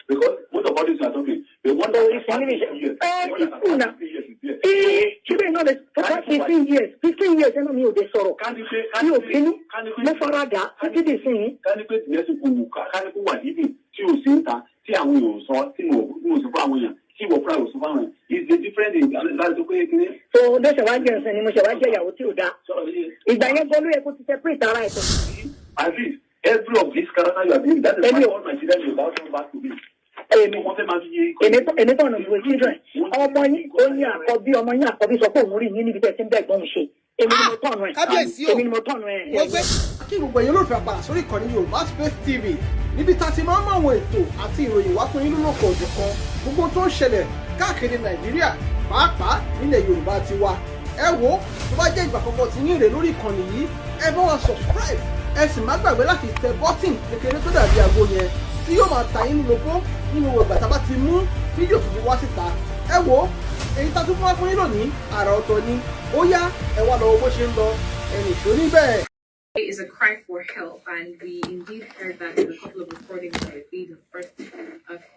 Because most of all these are talking. They wonder if 15 years, 15 years, and you they sorrow. Can you say, can you pin? No farada, can you say, can you put Nessu, can you what it is? She will see that, see how we saw, see who's a she will probably survive. Is the difference in that? So that's a one year, and you will do that. So if I am going to separate the right, at least every of these characters you are doing, that is why all my children will bounce back to me. And it's one of your children. All money, only a copy of money, a copy of money, you need to get him back on shit. Kí gbogbo ẹ̀yin olólùfẹ́ àpàlà sórí ìkànnì Yorùbá Space TV níbi tá a ti máa ń mọ àwọn ètò àti ìròyìn wá fún yín lónà ọ̀jọ̀ kan gbogbo tó ń ṣẹlẹ̀ káàkiri Nàìjíríà pàápàá nílẹ̀ Yorùbá ti wá. Ẹ wo tó bá jẹ́ ìgbà àkọ́kọ́ tí yín rè lórí ìkànnì yìí ẹ bá wa subscribe ẹ sì má gbàgbé láti tẹ bọ́tìn kékeré tó dàbí aago yẹn tí yóò máa ta yín lóko nínú ìgbà tá a bá ti mú fídíò tuntun wá síta. Ẹ wo èyí tá a tún fún yín lónìí àrà ọ̀tọ̀ ni ó yá ẹ wá lọ bó ṣe ń lọ ẹnì tó níbẹ̀. It is a cry for help, and we indeed heard that in a couple of recordings that I did the first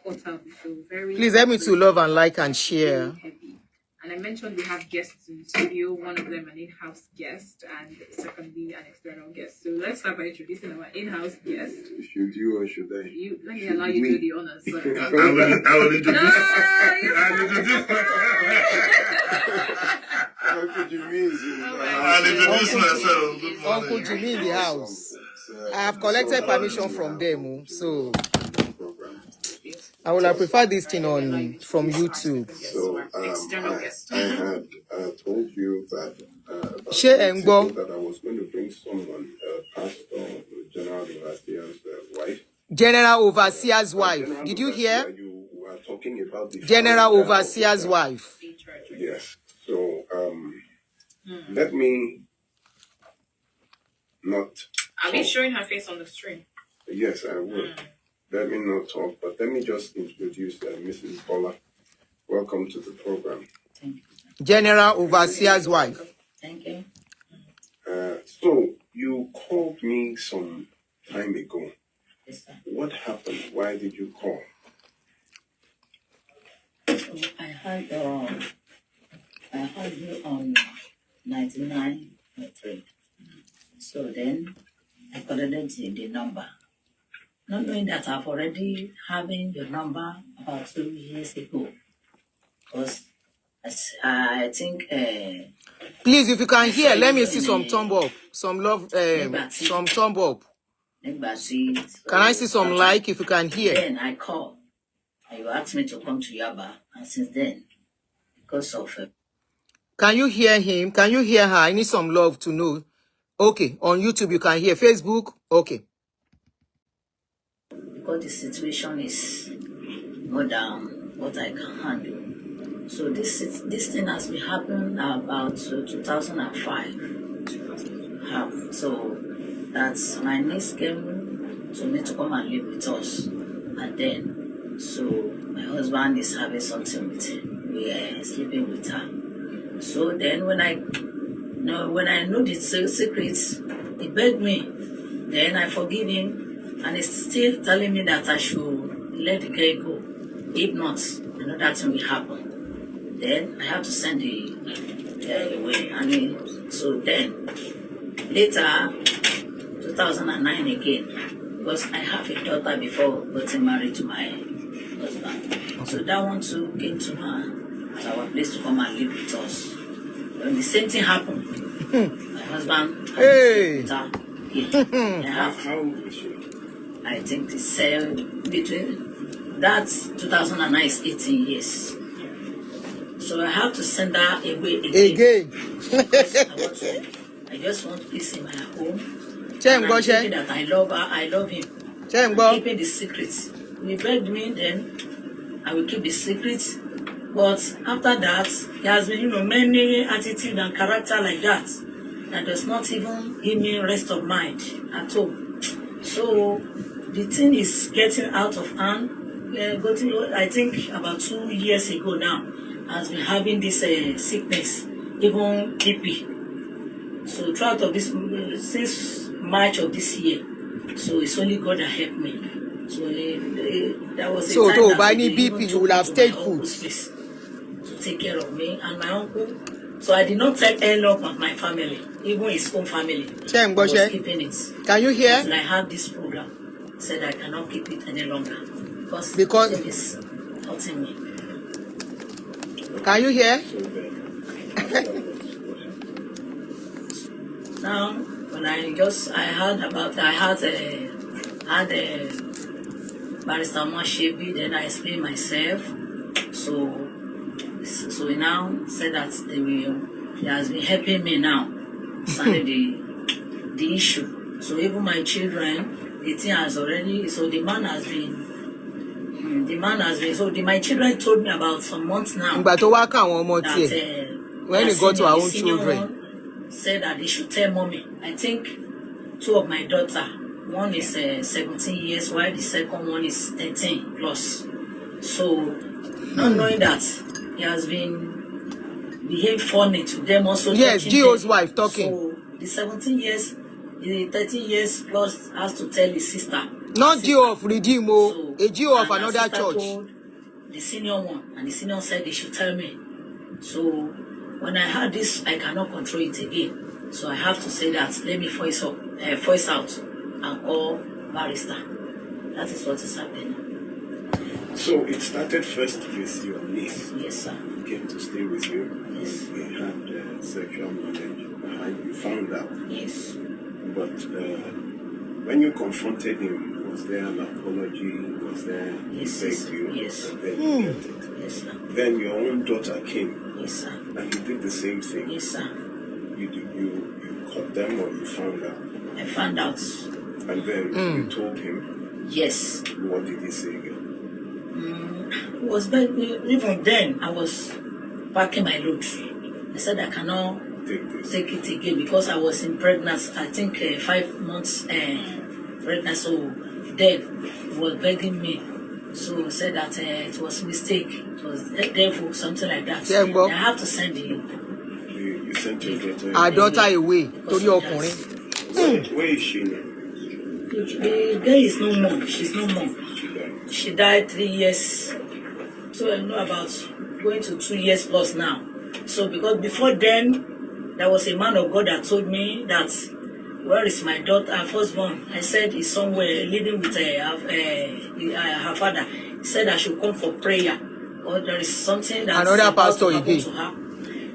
quarter of the show. Please help me to love and like and share. Heavy. And I mentioned we have guests in the studio, one of them an in-house guest, and secondly an external guest. So let's start by introducing our in-house guest. Should you or should I? Let me allow you to do the honors. So. I will introduce. Uncle Jimmy is in the house. Uncle Jimmy in the house. I have collected permission from them, so I would have preferred this thing on from YouTube. So I had told you that that I was going to bring someone, Pastoral, General Overseer's wife. General Overseer's wife. Did you hear? You were talking about the General Overseer's wife. Yes. So let me not. Are we showing her face on the stream? Yes, I will. Let me not talk, but let me just introduce Mrs. Bola. Welcome to the program. Thank you. General Overseer's wife. Thank you. So you called me some time ago. Yes, sir. What happened? Why did you call? So I heard you on 99.3. So then I collected the number. Not knowing that I've already having your number about 2 years ago. Because I think please, if you can hear, let me see some thumb up. Some love some thumb up. Can I see some like if you can hear? Then I called. And you asked me to come to Yaba, and since then, because of can you hear him? Can you hear her? I need some love to know. Okay, on YouTube you can hear. Facebook, okay. Because the situation is more than what I can handle. So this thing has been happening about 2005. So that's my niece came to me to come and live with us, and then so my husband is having something with her. We are sleeping with her. So then when I know the secrets, he begged me. Then I forgive him. And he's still telling me that I should let the girl go. If not, another thing will happen. Then I have to send the away. So then, later, 2009 again, because I have a daughter before getting married to my husband. So that one too came to our place to come and live with us. When the same thing happened, my husband had a daughter. How old is she? I think it's between that 2009 is 18 years. So I have to send her away again. I just want peace in my home. And I'm thinking that I love her, I love him. I'm keeping the secrets. He begged me, then I will keep the secrets. But after that, he has been, many attitude and character like that does not even give me rest of mind at all. So the thing is getting out of hand. I think about 2 years ago now, has been having this sickness, even BP. So throughout of this, since March of this year, so it's only God that helped me. there was a so time to buy any they even BP, you took will me have to stayed my put. uncle's place to take care of me and my uncle. So I did not tell any of my family, even his own family. I was keeping it. Can you hear? Until I had this program, said I cannot keep it any longer because it is hurting me. Can you hear? Now, when I had a Barrister Moshebi, then I explained myself. So he now said that he has been helping me now, concerning the issue. So even my children, the thing has already, so the man has been, so my children told me about some months now that when you go to our own children, said that they should tell mommy. I think two of my daughter, one is 17 years, while the second one is 13 plus. So not knowing that he has been behaved funny to them also. Yes, Gio's wife talking. So the 17 years, the 13 years plus has to tell his sister. Not Gio of Redeem, so, a Gio of another church. Told the senior one, and the senior said they should tell me. So when I heard this, I cannot control it again. So I have to say that let me voice out and call Barrister. That is what is happening. So it started first with your niece. Yes, sir. He came to stay with you. Yes. He had sexual knowledge. You found out. Yes. But when you confronted him, was there an apology? Was there yes, you? Yes. And then you get it. Yes, sir. Then your own daughter came. Yes, sir. And you did the same thing. Yes, sir. You caught them or you found out? I found out. And then you told him? Yes. What did he say again? It was even then I was packing my load. I said I cannot take it again because I was in pregnancy. I think 5 months pregnant. So then he was begging me. So he said that it was a mistake. It was devil, something like that. Yeah, I have to send him. You sent your daughter. Our daughter away. Where is she now? The girl is no more. She's no more. She died 3 years. So I know about going to 2 years plus now. So because before then, there was a man of God that told me that, where is my daughter, her firstborn? I said he's somewhere living with her father. He said I should come for prayer. Or there is something that another pastor happened to her.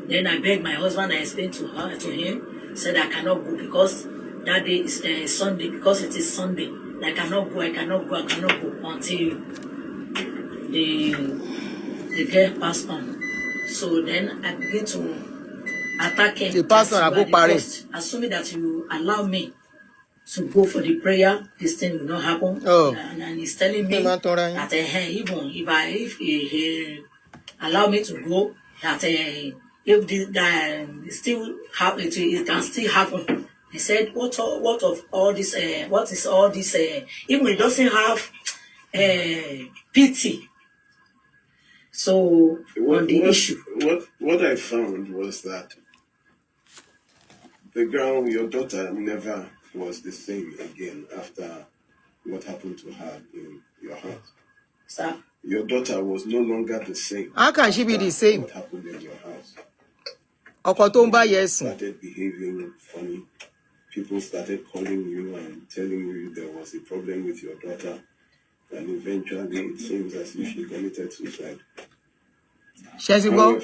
Then I begged my husband, I explained to him, said I cannot go because that day is Sunday, because it is Sunday. I cannot go until the girl passed on. So then I began to attack him. The pastor assuming that you allow me to go for the prayer, this thing will not happen. Oh. And he's telling me that even if he allow me to go, that if this still happen, it can still happen. He said, what of all this? What is all this? Even he doesn't have pity. So on the issue, what I found was that the girl, your daughter, never was the same again after what happened to her in your house. Sir? Your daughter was no longer the same. How can she be the same? What happened in your house? Yes. Started behaving funny. People started calling you and telling you there was a problem with your daughter. And eventually it seems as if she committed suicide. However,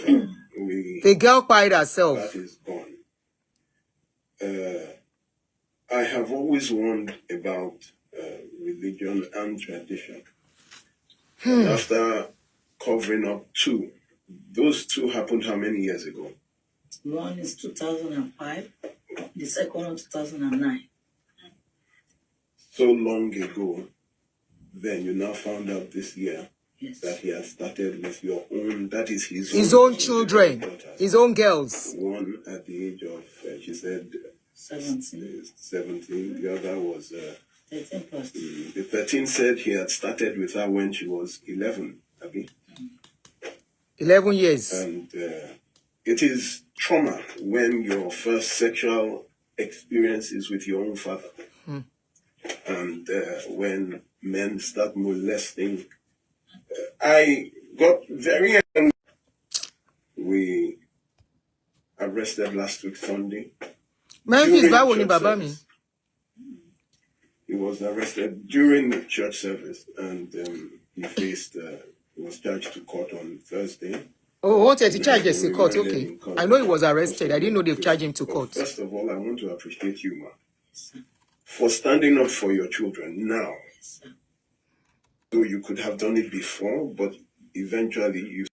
the girl cried herself. That is gone. I have always warned about religion and tradition. And after covering up two, those two happened how many years ago? One is 2005, the second one 2009. So long ago, then you now found out this year that he has started with your own, that is his own children, his own girls. One at the age of, she said, 17. The other was 13 plus. The 13 said he had started with her when she was 11, Abby. 11 years. And it is trauma when your first sexual experience is with your own father. And when men start molesting, I got very angry. We arrested last week Sunday. Memphis, báwo ni bàbá mi? He was arrested during the church service, and he was charged to court on Thursday. Oh, what did he charge us to court? Okay. I know he was arrested. I didn't know they've charged him to court. First of all, I want to appreciate you, ma, for standing up for your children now. So you could have done it before, but eventually you.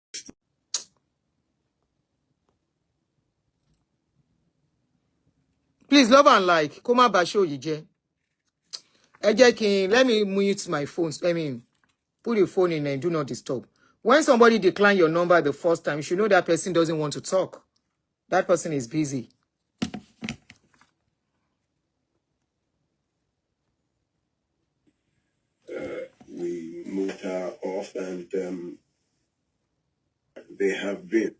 Please love and like. Koma basho yije. Let me mute my phone. Put your phone in and do not disturb. When somebody declines your number the first time, you should know that person doesn't want to talk. That person is busy. We moved her off, and they have been.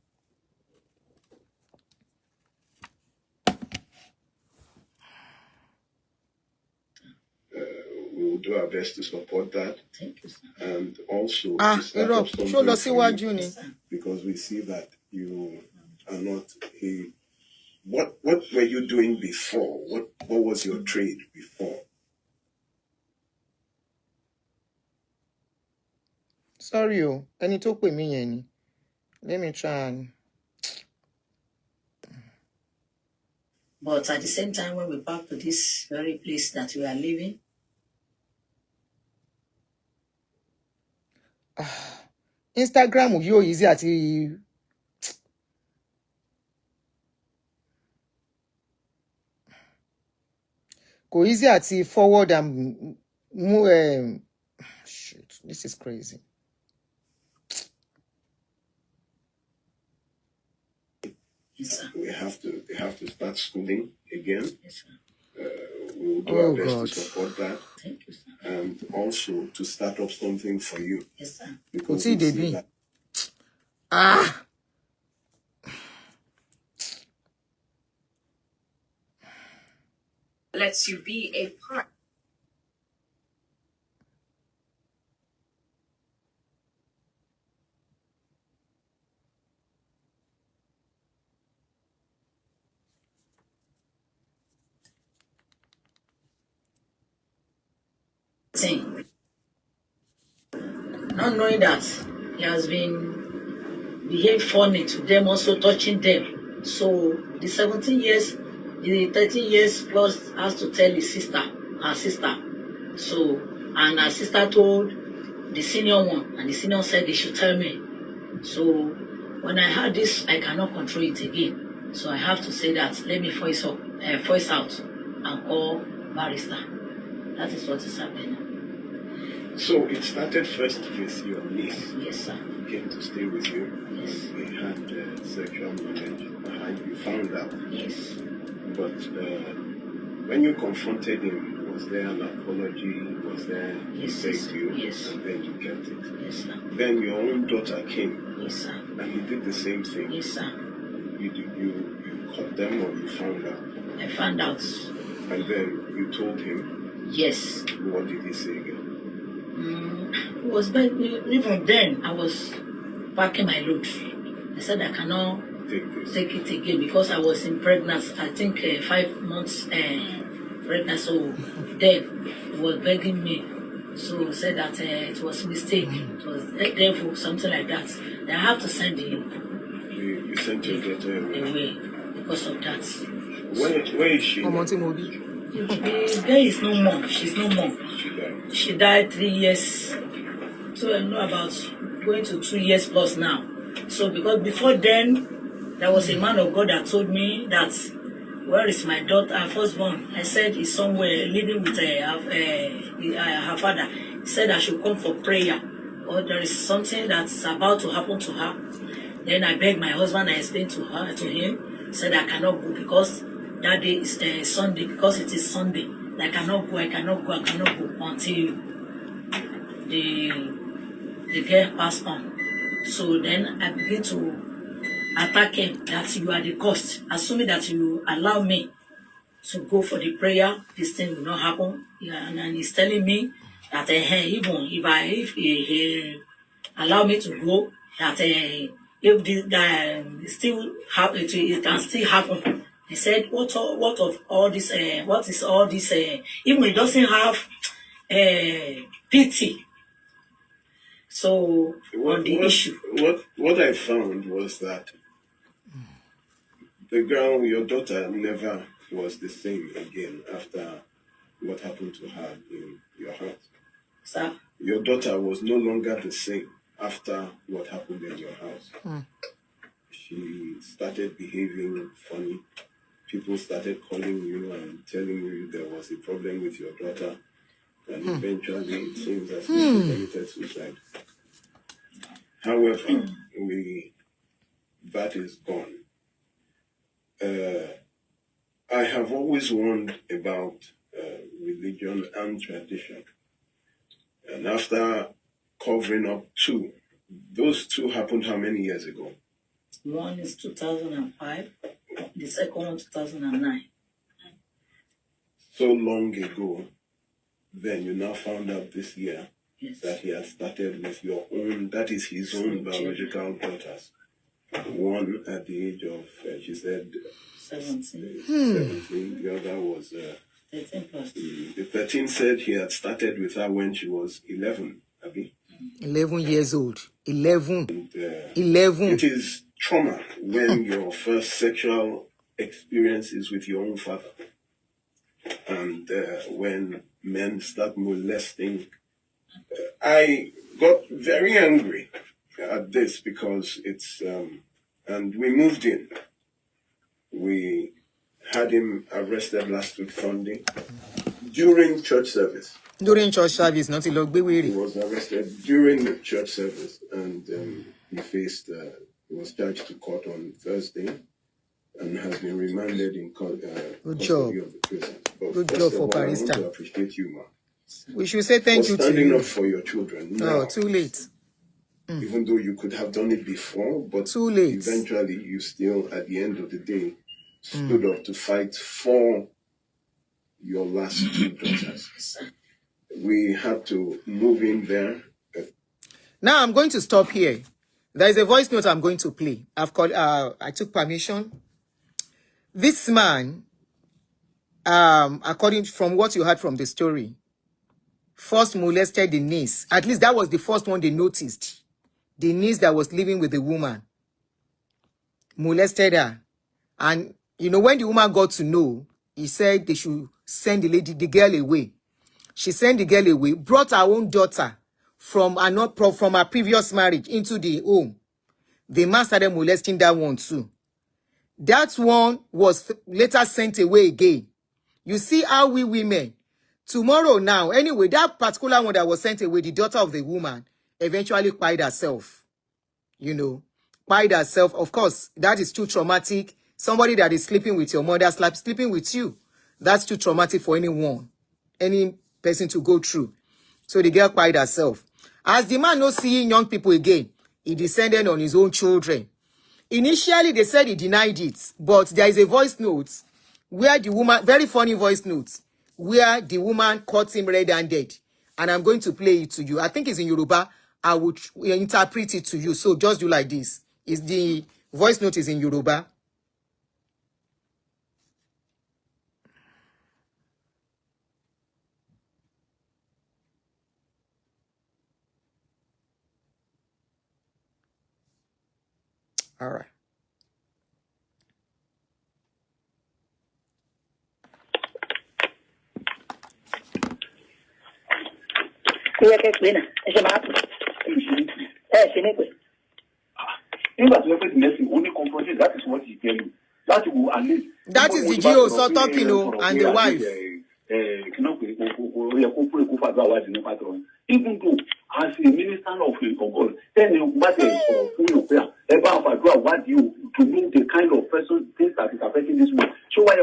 We will do our best to support that. Thank you, sir. And also, because we see that you are not a. What were you doing before? What was your trade before? Sorry, ẹni tó pè mí yẹn ni. Let me try and. But at the same time, when we back to this very place that we are living, Instagram yóò easy àti kò easy àti forward and move. Shit, this is crazy. yes, sir. They have to start schooling again. Yes, sir. We'll do our best God. to support that. Thank you, sir. And also to start up something for you. Yes, sir. Because see, we see Debbie. that Lets you be a part. Not knowing that he has been behaved funny to them, also touching them. So the 17 years, the 13 years plus has to tell his sister, her sister. So, and her sister told the senior one, and the senior said they should tell me. So when I heard this, I cannot control it again. So I have to say that let me voice out and call barrister. That is what is happening. So it started first with your niece. Yes, sir. He came to stay with you. Yes. He had sexual knowledge. You found out. Yes. But when you confronted him, was there an apology? Was there he begged you? Yes. And then you kept it. Yes, sir. Then your own daughter came. Yes, sir. And he did the same thing. Yes, sir. You caught them, or you found out? I found out. And then you told him. Yes. What did he say again? It was bad. Even then, I was packing my load. I said I cannot take it again because I was in pregnancy. I think 5 months pregnant. So then he was begging me. So he said that it was a mistake. It was devil, something like that. Then I have to send him. You sent your daughter away because of that. Where is she? The girl is no more. She's no more. She died 3 years. So I know about going to 2 years plus now. So because before then, there was a man of God that told me that, where is my daughter, her firstborn? I said he's somewhere living with her father. He said I should come for prayer, or there is something that's about to happen to her. Then I begged my husband, I explained to him, said I cannot go because that day is Sunday, because it is Sunday. I cannot go until the girl passed on. So then I begin to attack him that you are the cost, assuming that you allow me to go for the prayer, this thing will not happen. Yeah, and he's telling me that even if he allow me to go, that if this still happen, it can still happen. He said, what of all this? What is all this? Even he doesn't have pity. So on the issue, what I found was that the girl, your daughter, never was the same again after what happened to her in your house. Sir? Your daughter was no longer the same after what happened in your house. She started behaving funny. People started calling you and telling you there was a problem with your daughter. And eventually it seems as if she committed suicide. However, that is gone. I have always warned about religion and tradition. And after covering up two, those two happened how many years ago? One is 2005, the second one 2009. So long ago, then you now found out this year that he has started with your own, that is his own biological daughters. One at the age of, she said, 17. The other was 13 plus. The 13 said he had started with her when she was 11, Abby. 11 years old. 11. And, 11. It is trauma when your first sexual experience is with your own father. And when men start molesting, I got very angry at this because it's, and we moved in. We had him arrested last week Sunday during church service. During church service, not He was arrested during the church service, and he faced, he was charged to court on Thursday and has been remanded in Good job. Of the prison. But Good job for I want Barrister. to appreciate you, ma. We should say thank you to standing you. up for your children. Now, No, too late. even though you could have done it before, but Too late. eventually you still, at the end of the day, stood up to fight for your last two daughters. We had to move in there. Now I'm going to stop here. There is a voice note I'm going to play. I've called. I took permission. This man, according from what you heard from the story, first molested the niece. At least that was the first one they noticed. The niece that was living with the woman molested her. And, you know, when the woman got to know, he said they should send the girl away. She sent the girl away, brought her own daughter from her previous marriage into the home. The man started molesting that one too. That one was later sent away again. You see how we women, tomorrow now, anyway, that particular one that was sent away, the daughter of the woman, eventually quied herself. You know, quied herself. Of course, that is too traumatic. Somebody that is sleeping with your mother, sleeping with you, that's too traumatic for anyone, any person to go through. So the girl quied herself. As the man not seeing young people again, he descended on his own children. Initially, they said he denied it, but there is a voice note where the woman, very funny voice note, where the woman caught him red-handed. And I'm going to play it to you. I think it's in Yoruba. I would interpret it to you. So just do like this. Is the voice note is in Yoruba. All right. That is what he tell you. That will at least. That is the GO so talking, and the wife. Even though as a minister of God, then what about you to know the kind of person things that is affecting this woman. So why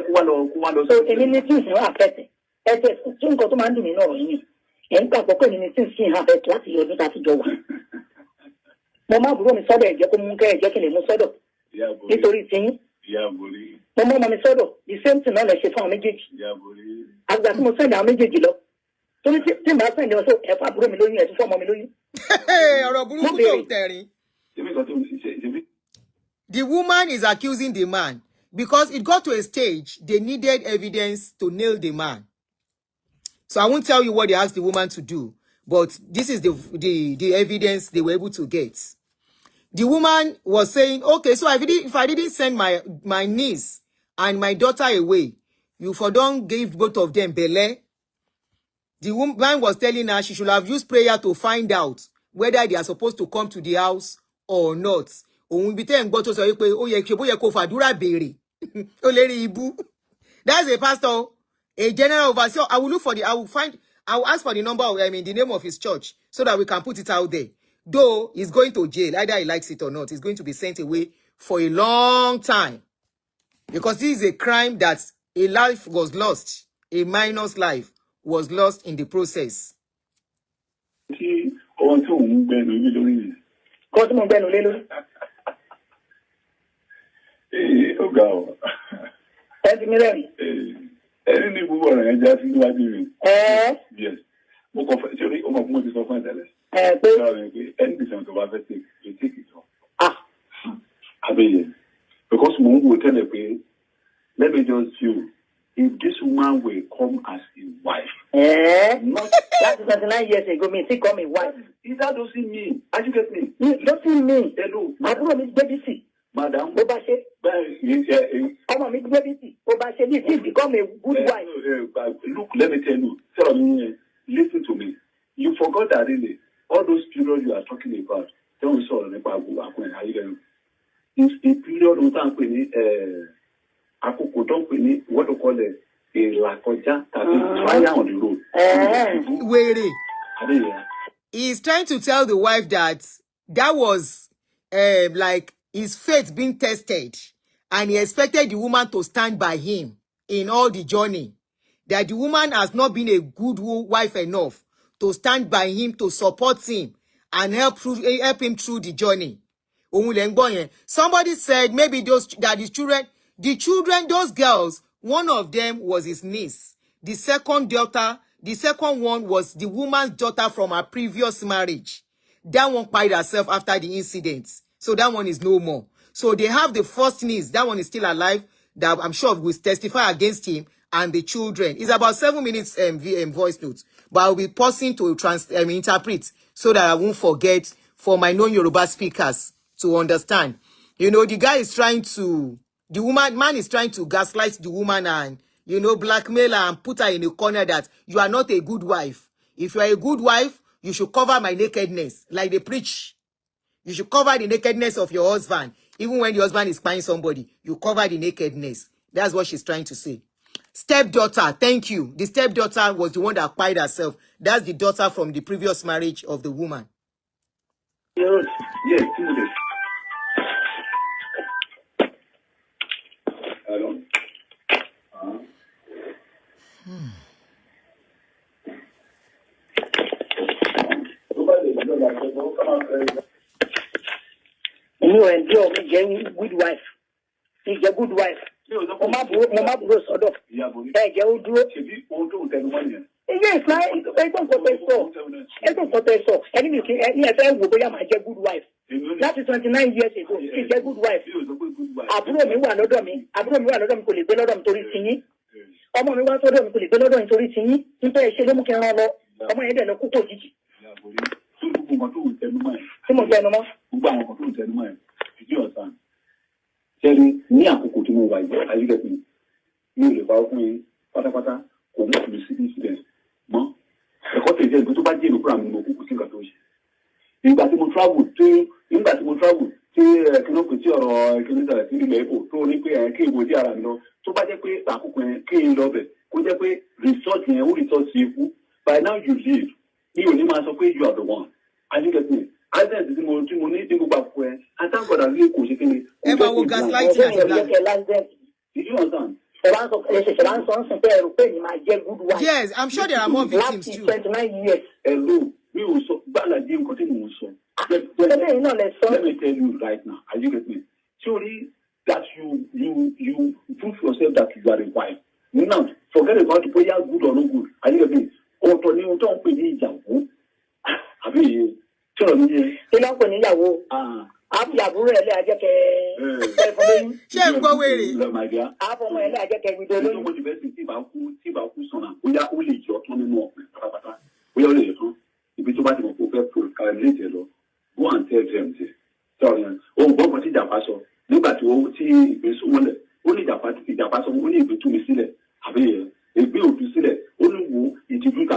so immunity is not affected. It is soon got to man me no in. And community see have it last year that go. Mama bro mi so de je ko mu ke je kele mu so do. Nítorí tin Mama mi sọ́dọ̀ the same thing náà lè ṣe fún àwọn méjèèjì. Àgbà tí mo sẹ́ni àwọn méjèèjì lọ. Torí tí màá sẹ́ni ọ̀ṣọ́ ẹ̀fọ́ àbúrò mi lóyún ẹ̀ tún fún ọmọ mi lóyún. Ọ̀rọ̀ burúkú tó tẹ̀rín. The woman is accusing the man because it got to a stage they needed evidence to nail the man. So I won't tell you what they asked the woman to do, but this is the evidence they were able to get. The woman was saying, okay, so if I didn't send my niece and my daughter away, you for don't give both of them belle. The woman was telling her she should have used prayer to find out whether they are supposed to come to the house or not. That's a pastor, a general overseer. I will ask for the number of, the name of his church so that we can put it out there. Though he's going to jail, either he likes it or not, he's going to be sent away for a long time. Because this is a crime that a life was lost, a minor's life was lost in the process. Because will tell the let me just feel if this woman will come as a wife. Not that is 29 years ago, me still call me wife. Is that doesn't mean? As you get me? It doesn't mean. Hello, my brother is baby. Madam, Obashe. Come on, baby. Obashe, this become a good wife. Look, let me tell you. Tell me, listen to me. You forgot that really all those periods you are talking about. Don't we saw the how you get it's a period of time what to call it a lakoja fire on the road. Wait. He's trying to tell the wife that was like his faith being tested, and he expected the woman to stand by him in all the journey. That the woman has not been a good wife enough to stand by him, to support him, and help him through the journey. Somebody said maybe the children, those girls, one of them was his niece. The second one was the woman's daughter from her previous marriage. That one cried herself after the incident. So that one is no more. So they have the first niece. That one is still alive. That I'm sure will testify against him and the children. It's about 7 minutes voice notes. But I'll be pausing to interpret so that I won't forget for my non-Yoruba speakers to understand. The guy is trying to, man is trying to gaslight the woman and, blackmail her and put her in a corner that you are not a good wife. If you are a good wife, you should cover my nakedness, like they preach. You should cover the nakedness of your husband. Even when your husband is spying somebody, you cover the nakedness. That's what she's trying to say. Stepdaughter, thank you. The stepdaughter was the one that acquired herself. That's the daughter from the previous marriage of the woman. Yes. You enjoy getting good wife. She's a good wife. Mama bro sort of. Yes, good wife. That is 29 years ago. She's a good wife. Aburo mi wà lọ́dọ̀ mi kò lè gbé lọ́dọ̀ mi torí tiyín. Ọmọ mi wá sọ́dọ̀ mi kò lè gbé lọ́dọ̀ mi torí tiyín. Nítorí ṣe ló mú kí n rán lọ. Ọmọ yẹn dẹ̀ lọ kúkò jíjì. Tí mo jẹnu mọ́. Gbogbo àwọn kan tó ń tẹnu mọ́ ẹ̀. Ìdí ọ̀sán. Ṣẹ́ni ní àkókò tí mo wà yìí, ayélujára mi ò lè pa ọkùnrin pátápátá kò mú ìlú sí incident mọ́. Ẹ̀kọ́ tẹ̀lé ìgbé tó bá jẹ́ ìlú fúnra mi mo kúkú sí nǹkan tó ń ṣe. Nígbà tí mo travel tí kìnnìkan tí ọ̀rọ̀ kìnnìkan tí ilẹ̀ èkó tó ní pé kí ìwò dí ara mi lọ tó bá jẹ́ pé àkókò yẹn kí n lọ bẹ̀ kó jẹ́ pé resort yẹn ó resort sí ikú by now you leave ní òní máa sọ pé you are the one. Ayélujára accident tí mo ní ní gbogbo àkókò yẹn and thank God that we kò ṣe kí ni. Ẹ máa wo gaslighting àti black. Did you understand? Yes, I'm sure there are more victims too. 29 years. Hello, we will so Balaji and continue so. Let me tell you right now. Are you getting me? Surely, that you prove yourself that you are a wife. Now, forget about whether you are good or not good. I mean, Anthony, don't pay me jawu. I mean, tell me. Tell me when you are. I'm Yabu. Shame go away. My dear. I'm going to go to the best in Tibaku Sona. We are only your autonomy. We are only if it's about the profile, go and tell them. Sorry. Oh, what is that pastor? Look at what he is only the party, the pastor only to me see it. Have a bill to see it. Only who it is good.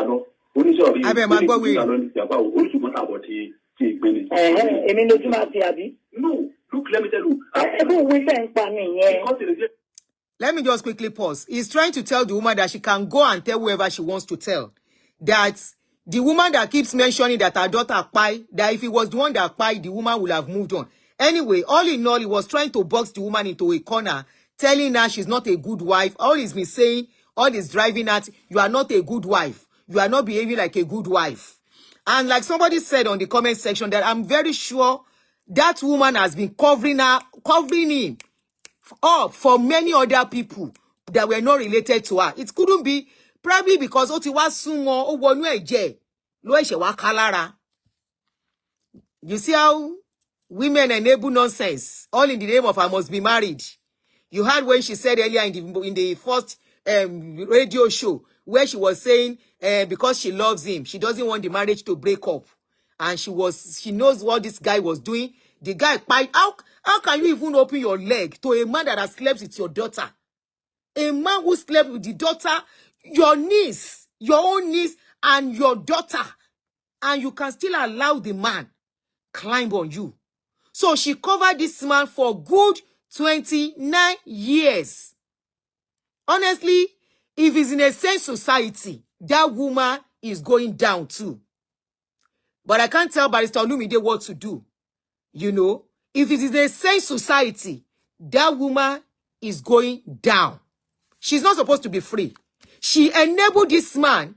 Only sorry. I am going only to matter about the minutes. I mean, no, look, let me tell you. Let me just quickly pause. He's trying to tell the woman that she can go and tell whoever she wants to tell. That the woman that keeps mentioning that her daughter Pai, that if it was the one that Pai, the woman would have moved on. Anyway, all in all, he was trying to box the woman into a corner, telling her she's not a good wife. All he's been saying, all he's driving at, you are not a good wife. You are not behaving like a good wife. And like somebody said on the comment section, that I'm very sure that woman has been covering him up for many other people that were not related to her. It couldn't be probably because ó ti wá sún wọn, ó wọnú ẹ̀jẹ̀, ló ẹ̀ṣẹ̀ wá ká lára. You see how women enable nonsense, all in the name of I must be married. You heard when she said earlier in the first radio show where she was saying because she loves him, she doesn't want the marriage to break up. And she knows what this guy was doing. The guy, how can you even open your leg to a man that has slept with your daughter? A man who slept with the daughter, your niece, your own niece, and your daughter. And you can still allow the man climb on you. So she covered this man for good 29 years. Honestly, if it's in a sane society, that woman is going down too. But I can't tell Barrister Olumide what to do. You know, if it is a sane society, that woman is going down. She's not supposed to be free. She enabled this man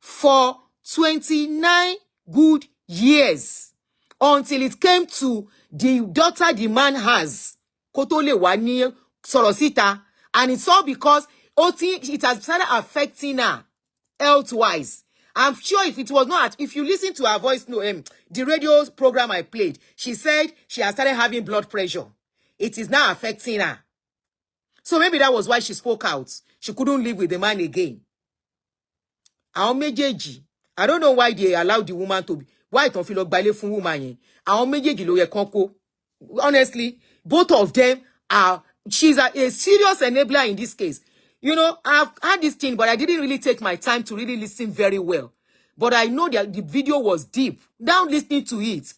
for 29 good years until it came to the daughter the man has. Kotole wani sorosita. And it's all because it has started affecting her health-wise. I'm sure if it was not, if you listen to her voice, the radio program I played, she said she has started having blood pressure. It is now affecting her. So maybe that was why she spoke out. She couldn't live with the man again. Àwọn méjèèjì, I don't know why they allowed the woman to be. Why don't feel like baile fún woman yẹn? Àwọn méjèèjì ló yẹ kán kó. Honestly, both of them are, she's a serious enabler in this case. You know, I've had this thing, but I didn't really take my time to really listen very well. But I know that the video was deep. Now listening to it,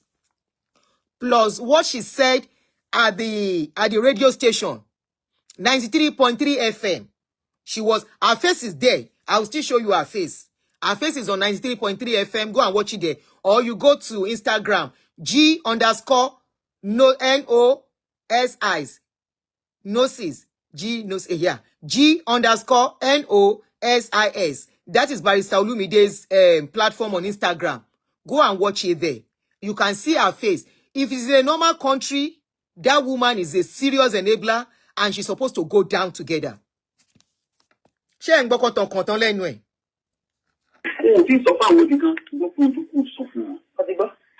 plus what she said at the radio station, 93.3 FM. Her face is there. I'll still show you her face. Her face is on 93.3 FM. Go and watch it there. Or you go to Instagram, G_NOSIS. Gnosis. G_NOSIS. That is Barrister Olumide's platform on Instagram. Go and watch it there. You can see her face. If it's in a normal country, that woman is a serious enabler and she's supposed to go down together. Ṣé ń gbọ́ kọ̀tàn lẹ́nu ẹ̀?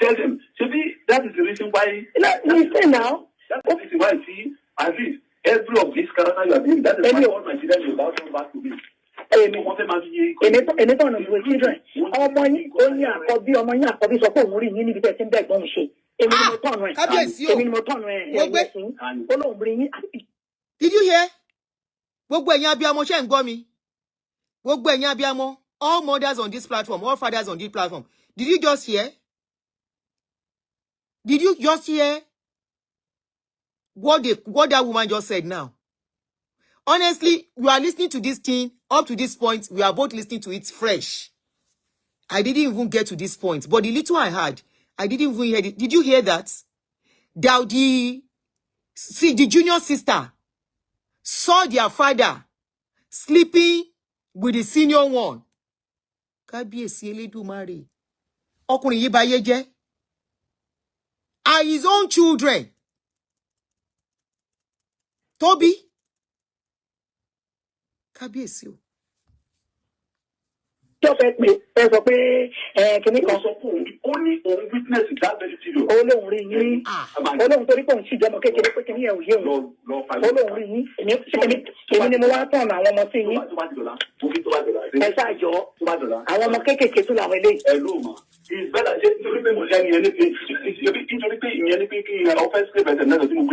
Tell them. That is the reason why. Listen now. That's the reason why I see at least every of these characters you are doing. That is why all my children will bounce back to me. Did you hear? Gbogbo ẹ̀yin abiyamọ ṣé ń gbọ́ mi. Gbogbo ẹ̀yin abiyamọ, all mothers on this platform, all fathers on this platform. Did you just hear? Did you just hear what that woman just said now? Honestly, you are listening to this thing up to this point. We are both listening to it fresh. I didn't even get to this point, but the little I heard, I didn't even hear it. Did you hear that? That the junior sister saw their father sleeping with the senior one. Kábíyèsí Elédùmarè. Ọkùnrin yìí báyé jẹ́. Are his own children. Toby. Kábíyèsí o. Just let me. There's a way. Can you only witness that very video. Oh, no, really. Oh, no, don't see them. Okay, can you put in here? Oh, no, really. And you can more time. I want to see you. I want to take it to the it's better just to remember anything. Anything offense and never do look,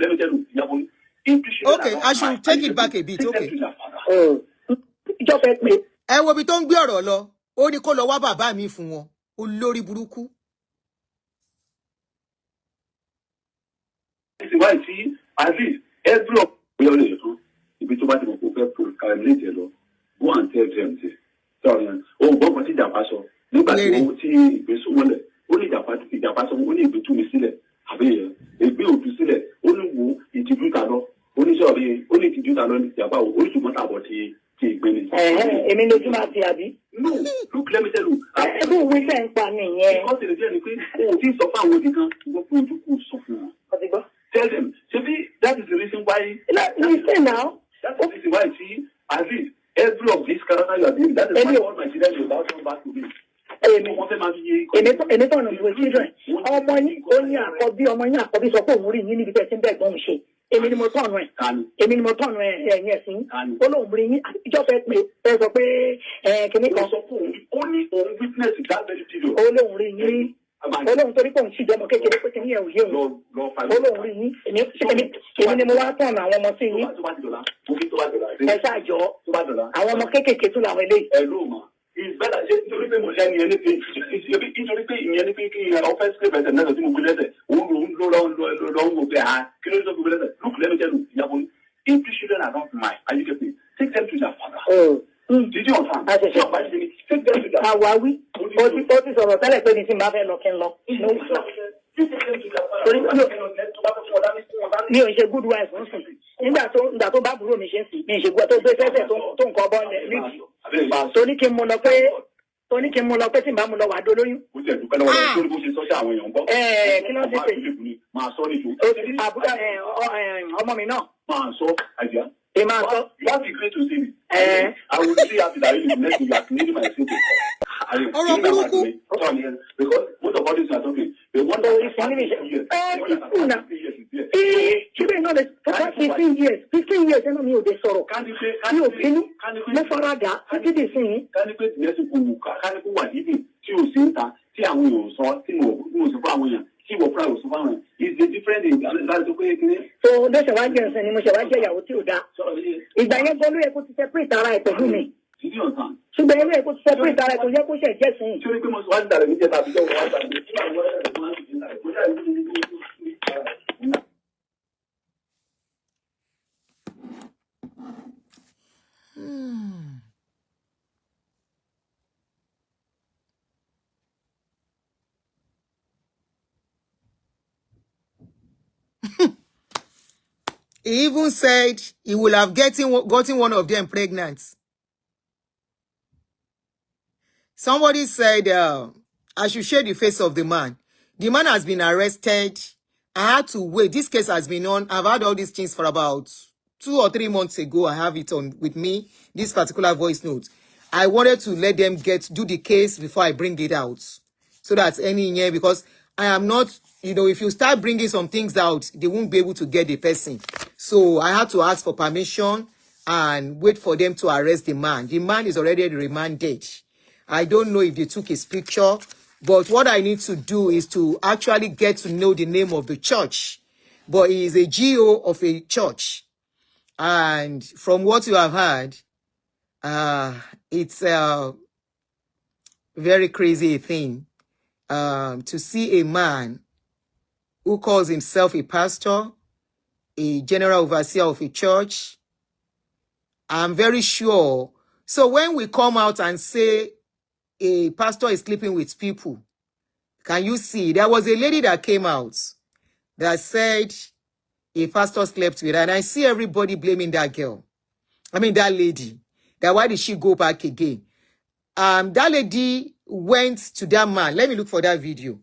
let me tell you. Okay, I should take it back a bit. Okay. Just let me. Ẹ wo bí tó ń gbé ọ̀rọ̀ lọ. Ó ní kó lọ wá bàbá mi fún wọn. Olórí burúkú. Why see at least every of if it's about to calculate go and tell them this. Sorry, oh, what was it that pastor? Look at the OT, the someone, only the pastor, only between the silly. Have a bill to silly, only who introduce alone, only sorry, only introduce alone, the about, only to matter about the minutes. I mean, no, look, let me tell you. I don't wait and planning, yeah. Because this of our work, we're going to put something. Tell them, that is the reason why. Listen now. That's the reason why, see, at least. Every of these characters you are doing, that is why all my children will now come back to me. Èmi tọ̀nà ìwé children ọmọ yín oyin àkọ́bí ọmọ yín àkọ́bí sọ pé òun rí yín níbi tẹ́ ti ń bẹ̀gbọ́n ṣe èmi ni mo tọ̀nà ẹ̀yìn ẹ̀sìn ó lóun rí yín ìjọ fẹ́ pé ẹ sọ pé kìnní kan ó ní òun witness that very video. ó lóun rí yín ó lóun torí pé òun ṣì jọmọ kékeré pé kìnní ẹ̀ ò yé òun ó lóun rí yín èmi ni mo wá tọ̀nà àwọn ọmọ sí yín ẹ ṣáàjọ àwọn ọmọ kéékèèké tún làwọn eléyìí. It's better just to remember anything. It's offense and never do look, let me tell you, if the children are not mine, and you get me, take them to their father. Did you understand? Take them to their father. How are we? What is our telephone? Is in my lock. Mi ò ṣe good wife ń sìn nígbà tó bá burú mi ṣe ń sìn mi ṣe gbọ́ tó gbé fẹ́fẹ́ tó nǹkan bọ́ níbi tó ní kí n mú lọ pé tí n bá mú lọ wà dó lóyún. Ó jẹ́ ìdúpẹ́ lọ́wọ́ rẹ̀ lórí bó ṣe sọ́ṣẹ́ àwọn èèyàn gbọ́. Kí ló dé pé àbúrò ọmọ mi náà. Máa sọ àjà. Ẹ máa sọ. What is great to see me? I will see after that the next week as needing my sister. Ọ̀rọ̀ burúkú. Because most of all this are talking. They want to children know that for 15 years, ẹnu mi ò dé sọ̀rọ̀. Mi ò bínú, mo fara dà, títí di sin. Kánípé tìmẹ́sì kánípé wà níbi tí o sì ń ta tí àwọn èèyàn sọ tí mo sọ fún àwọn èèyàn tí mo fúnra sọ fún àwọn èèyàn. It's a different thing. Láti tó pé kíní. So ló ṣe wá jẹ́ ẹ̀sìn ni mo ṣe wá jẹ́ ìyàwó tí ò dáa. Ìgbà yẹn gbọ́ ló yẹ kó ti separate ara ẹ̀ pẹ̀lú mi. Ṣùgbọ́n ẹ̀rọ ẹ̀ kó ti separate ara ẹ̀ tó yẹ kó ṣe jẹ́ sìn. Ṣé o rí pé mo sọ wá ń dàrẹ̀ níjẹta àbíjọ́ wọn wá ń dàrẹ̀ He even said he would have gotten one of them pregnant. Somebody said I should share the face of the man. The man has been arrested. I had to wait. This case has been on. I've had all these things for about 2 or 3 months ago. I have it on with me, this particular voice note. I wanted to let them do the case before I bring it out. So that's any here, because I am not, if you start bringing some things out, they won't be able to get the person. So I had to ask for permission and wait for them to arrest the man. The man is already remanded. I don't know if they took his picture, but what I need to do is to actually get to know the name of the church. But he is a GO of a church. And from what you have heard, it's a very crazy thing to see a man who calls himself a pastor, a general overseer of a church. I'm very sure. So when we come out and say a pastor is sleeping with people, can you see? There was a lady that came out that said a pastor slept with her, and I see everybody blaming that girl. That lady. That why did she go back again? That lady went to that man. Let me look for that video.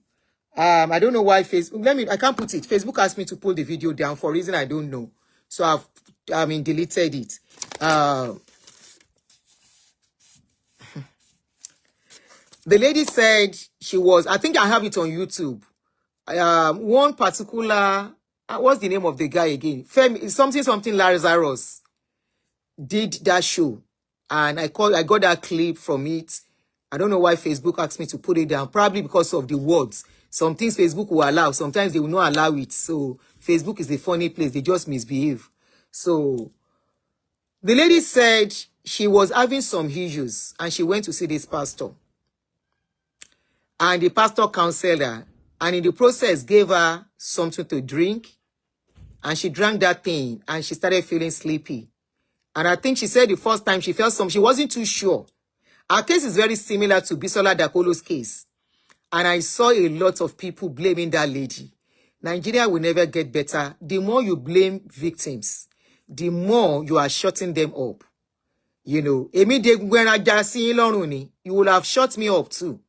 I don't know why Facebook, I can't put it. Facebook asked me to pull the video down for a reason I don't know. So I've deleted it. The lady said she was, I think I have it on YouTube. One particular, what's the name of the guy again? Something Lazarus did that show. And I got that clip from it. I don't know why Facebook asked me to put it down. Probably because of the words. Some things Facebook will allow. Sometimes they will not allow it. So Facebook is the funny place. They just misbehave. So the lady said she was having some issues. And she went to see this pastor. And the pastor counseled her. And in the process gave her something to drink. And she drank that thing. And she started feeling sleepy. And I think she said the first time she felt something. She wasn't too sure. Our case is very similar to Bisola Dakolo's case. And I saw a lot of people blaming that lady. Nigeria will never get better. The more you blame victims, the more you are shutting them up. You know, you would have shut me up too.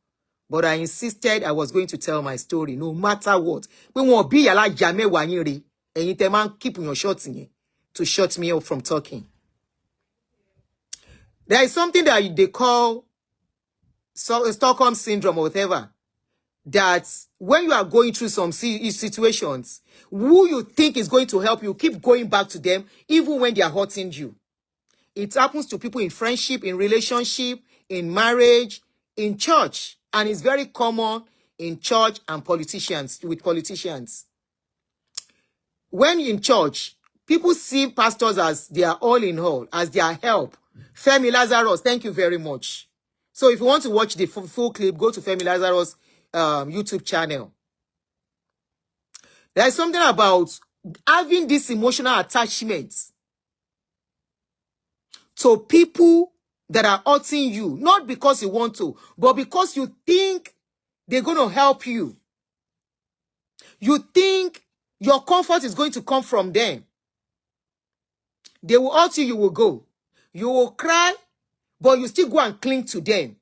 But I insisted I was going to tell my story, no matter what. We won't be like Jame Wanyiri, and you man keep your shots in to shut me up from talking. There is something that they call Stockholm syndrome or whatever. That when you are going through some situations, who you think is going to help you, keep going back to them, even when they are hurting you. It happens to people in friendship, in relationship, in marriage, in church. And it's very common in church and with politicians. When in church, people see pastors as their all in all, as their help. Femi Lazarus, thank you very much. So if you want to watch the full clip, go to Femi Lazarus' YouTube channel. There is something about having this emotional attachment to people that are hurting you, not because you want to, but because you think they're going to help you. You think your comfort is going to come from them. They will hurt you, you will go. You will cry, but you still go and cling to them.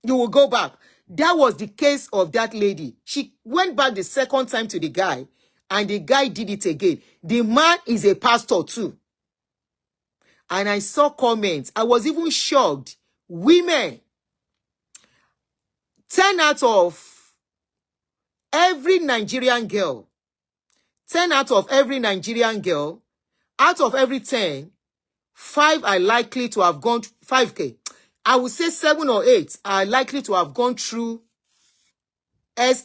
You will go back. That was the case of that lady. She went back the second time to the guy, and the guy did it again. The man is a pastor too. And I saw comments. I was even shocked. Women. 10 out of every Nigerian girl. 10 out of every Nigerian girl. Out of every 10, 5 are likely to have gone, 5K. I would say 7 or 8 are likely to have gone through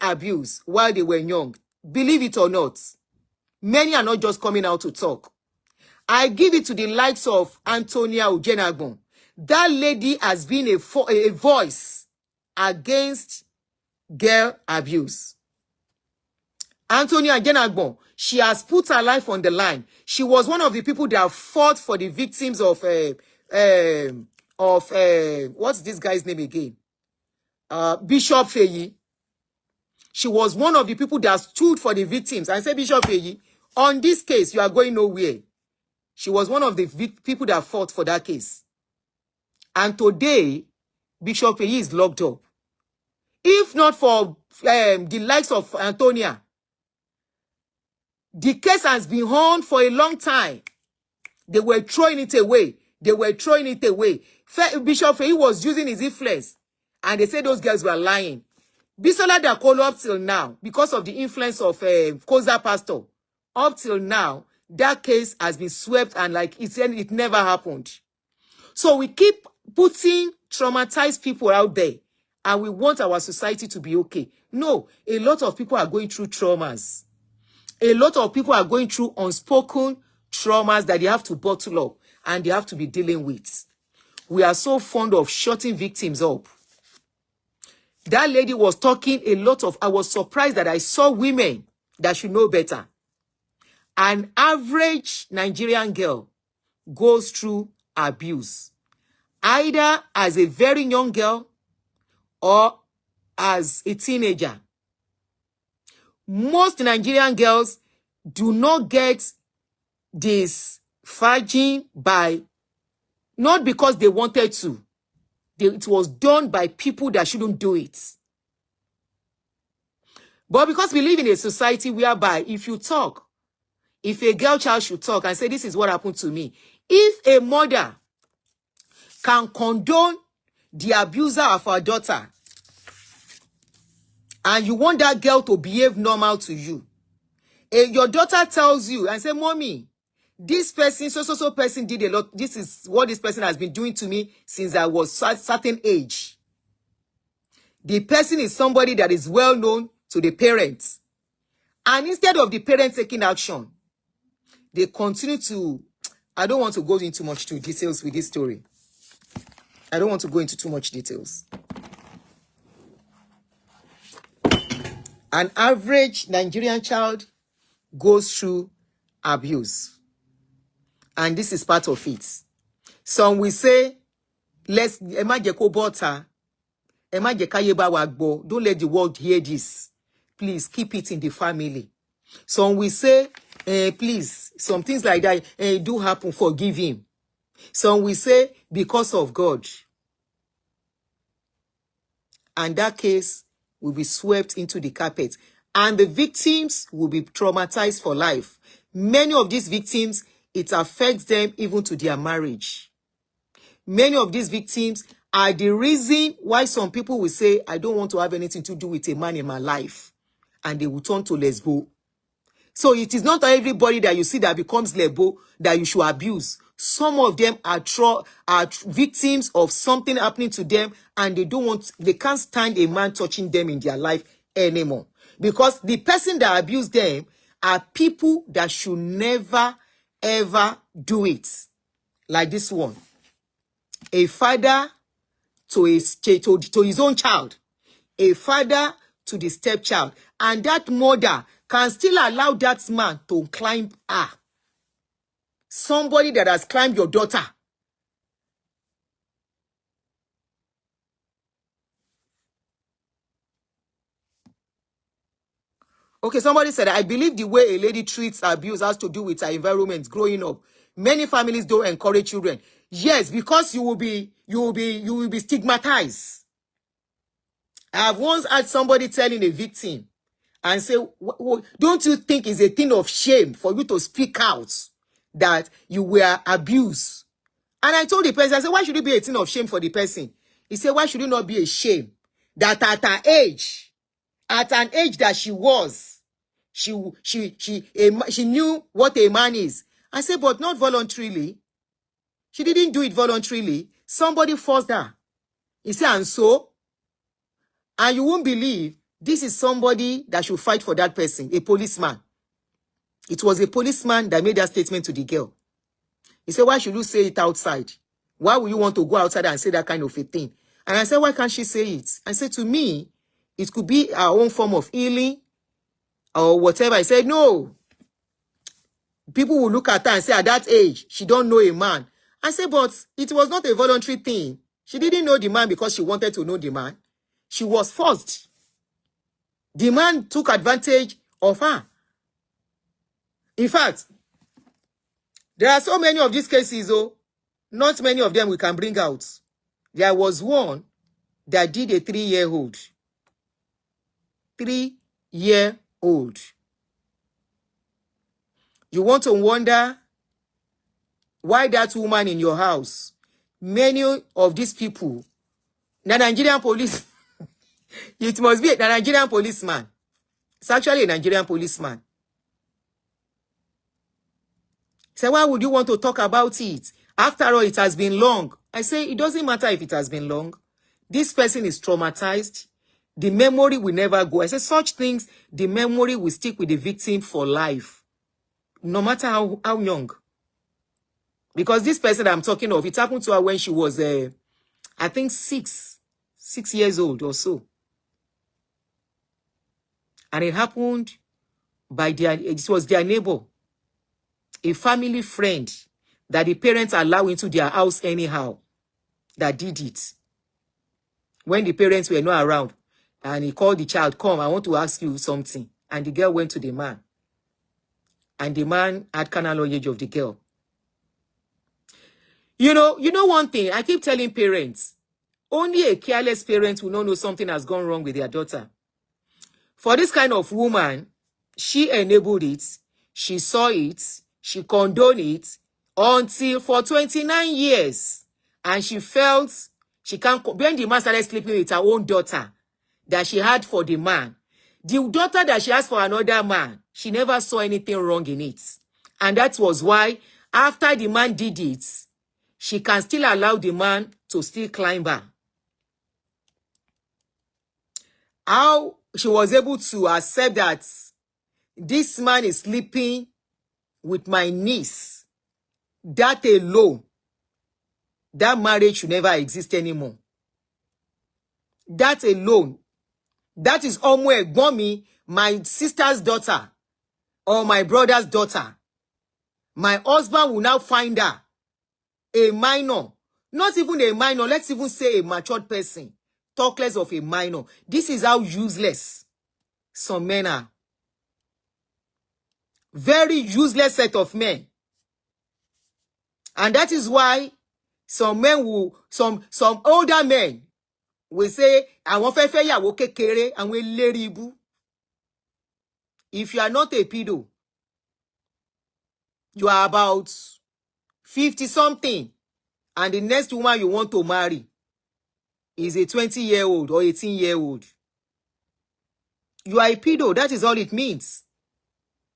abuse while they were young. Believe it or not. Many are not just coming out to talk. I give it to the likes of Antonia Ujenagbon. That lady has been a voice against girl abuse. Antonia Ujenagbon, she has put her life on the line. She was one of the people that fought for the victims of what's this guy's name again? Bishop Feyi. She was one of the people that stood for the victims. I said, Bishop Feyi, on this case, you are going nowhere. She was one of the people that fought for that case. And today, Bishop Feyi is locked up. If not for the likes of Antonia, the case has been on for a long time. They were throwing it away. They were throwing it away. Bishop Feyi was using his influence. And they said those girls were lying. Bisola Dakolo up till now, because of the influence of Koza Pastor, up till now, that case has been swept and like it never happened. So we keep putting traumatized people out there and we want our society to be okay. No, a lot of people are going through traumas. A lot of people are going through unspoken traumas that they have to bottle up and they have to be dealing with. We are so fond of shutting victims up. That lady was talking a lot of, I was surprised that I saw women that should know better. An average Nigerian girl goes through abuse, either as a very young girl or as a teenager. Most Nigerian girls do not get this virgin not because they wanted to. It was done by people that shouldn't do it. But because we live in a society whereby if you talk, if a girl child should talk and say, this is what happened to me, if a mother can condone the abuser of her daughter, and you want that girl to behave normal to you, your daughter tells you and say, mommy, this person, so person did a lot. This is what this person has been doing to me since I was a certain age. The person is somebody that is well known to the parents. And instead of the parents taking action, they continue to, I don't want to go into much details with this story. I don't want to go into too much details. An average Nigerian child goes through abuse. And this is part of it. Some will say, don't let the world hear this. Please keep it in the family. Some will say, please, some things like that do happen, forgive him. Some will say, because of God. And that case will be swept into the carpet. And the victims will be traumatized for life. Many of these victims, it affects them even to their marriage. Many of these victims are the reason why some people will say, I don't want to have anything to do with a man in my life. And they will turn to lesbo. So it is not everybody that you see that becomes lesbo that you should abuse. Some of them are victims of something happening to them, and they can't stand a man touching them in their life anymore. Because the person that abused them are people that should never, ever do it. Like this one. A father to his own child. A father to the stepchild. And that mother can still allow that man to climb her. Somebody that has climbed your daughter. Okay, somebody said, I believe the way a lady treats abuse has to do with her environment growing up. Many families don't encourage children. Yes, because you will be stigmatized. I have once had somebody telling a victim and say, don't you think it's a thing of shame for you to speak out that you were abused? And I told the person, I said, why should it be a thing of shame for the person? He said, why should it not be a shame that at her age, at an age that she was, she knew what a man is. I said, but not voluntarily. She didn't do it voluntarily. Somebody forced her. He said, and so, and you won't believe, this is somebody that should fight for that person, a policeman. It was a policeman that made that statement to the girl. He said, why should you say it outside? Why would you want to go outside and say that kind of a thing? And I said, why can't she say it? I said, to me, it could be our own form of healing or whatever. I said, no. People will look at her and say, at that age, she don't know a man. I said, but it was not a voluntary thing. She didn't know the man because she wanted to know the man. She was forced. The man took advantage of her. In fact, there are so many of these cases, though, not many of them we can bring out. There was one that did a 3-year-old. 3-year-old. You want to wonder why that woman in your house, many of these people, the Nigerian police, it must be a Nigerian policeman. It's actually a Nigerian policeman. So why would you want to talk about it? After all, it has been long. I say, it doesn't matter if it has been long. This person is traumatized. The memory will never go. I say, such things, the memory will stick with the victim for life. No matter how young. Because this person I'm talking of, it happened to her when she was, I think, 6 years old or so. And it happened by it was their neighbor, a family friend that the parents allow into their house anyhow, that did it. When the parents were not around, and he called the child, come, I want to ask you something. And the girl went to the man. And the man had carnal knowledge of the girl. You know one thing, I keep telling parents, only a careless parent will not know something has gone wrong with their daughter. For this kind of woman, she enabled it, she saw it, she condoned it until for 29 years. And she felt she can't, when the man started sleeping with her own daughter that she had for the man, the daughter that she has for another man, she never saw anything wrong in it. And that was why, after the man did it, she can still allow the man to still climb her. How she was able to accept that this man is sleeping with my niece, that alone, that marriage should never exist anymore. That alone, that is almost mommy, my sister's daughter, or my brother's daughter. My husband will now find her a minor, not even a minor, let's even say a matured person. Talk less of a minor. This is how useless some men are. Very useless set of men. And that is why some men will, some older men will say, "Àwọn fẹ́ fẹ́ yàwó kékeré, àwọn eléri ibú." If you are not a pedo, you are about 50 something, and the next woman you want to marry is a 20-year-old or 18-year-old. You are a pedo. That is all it means.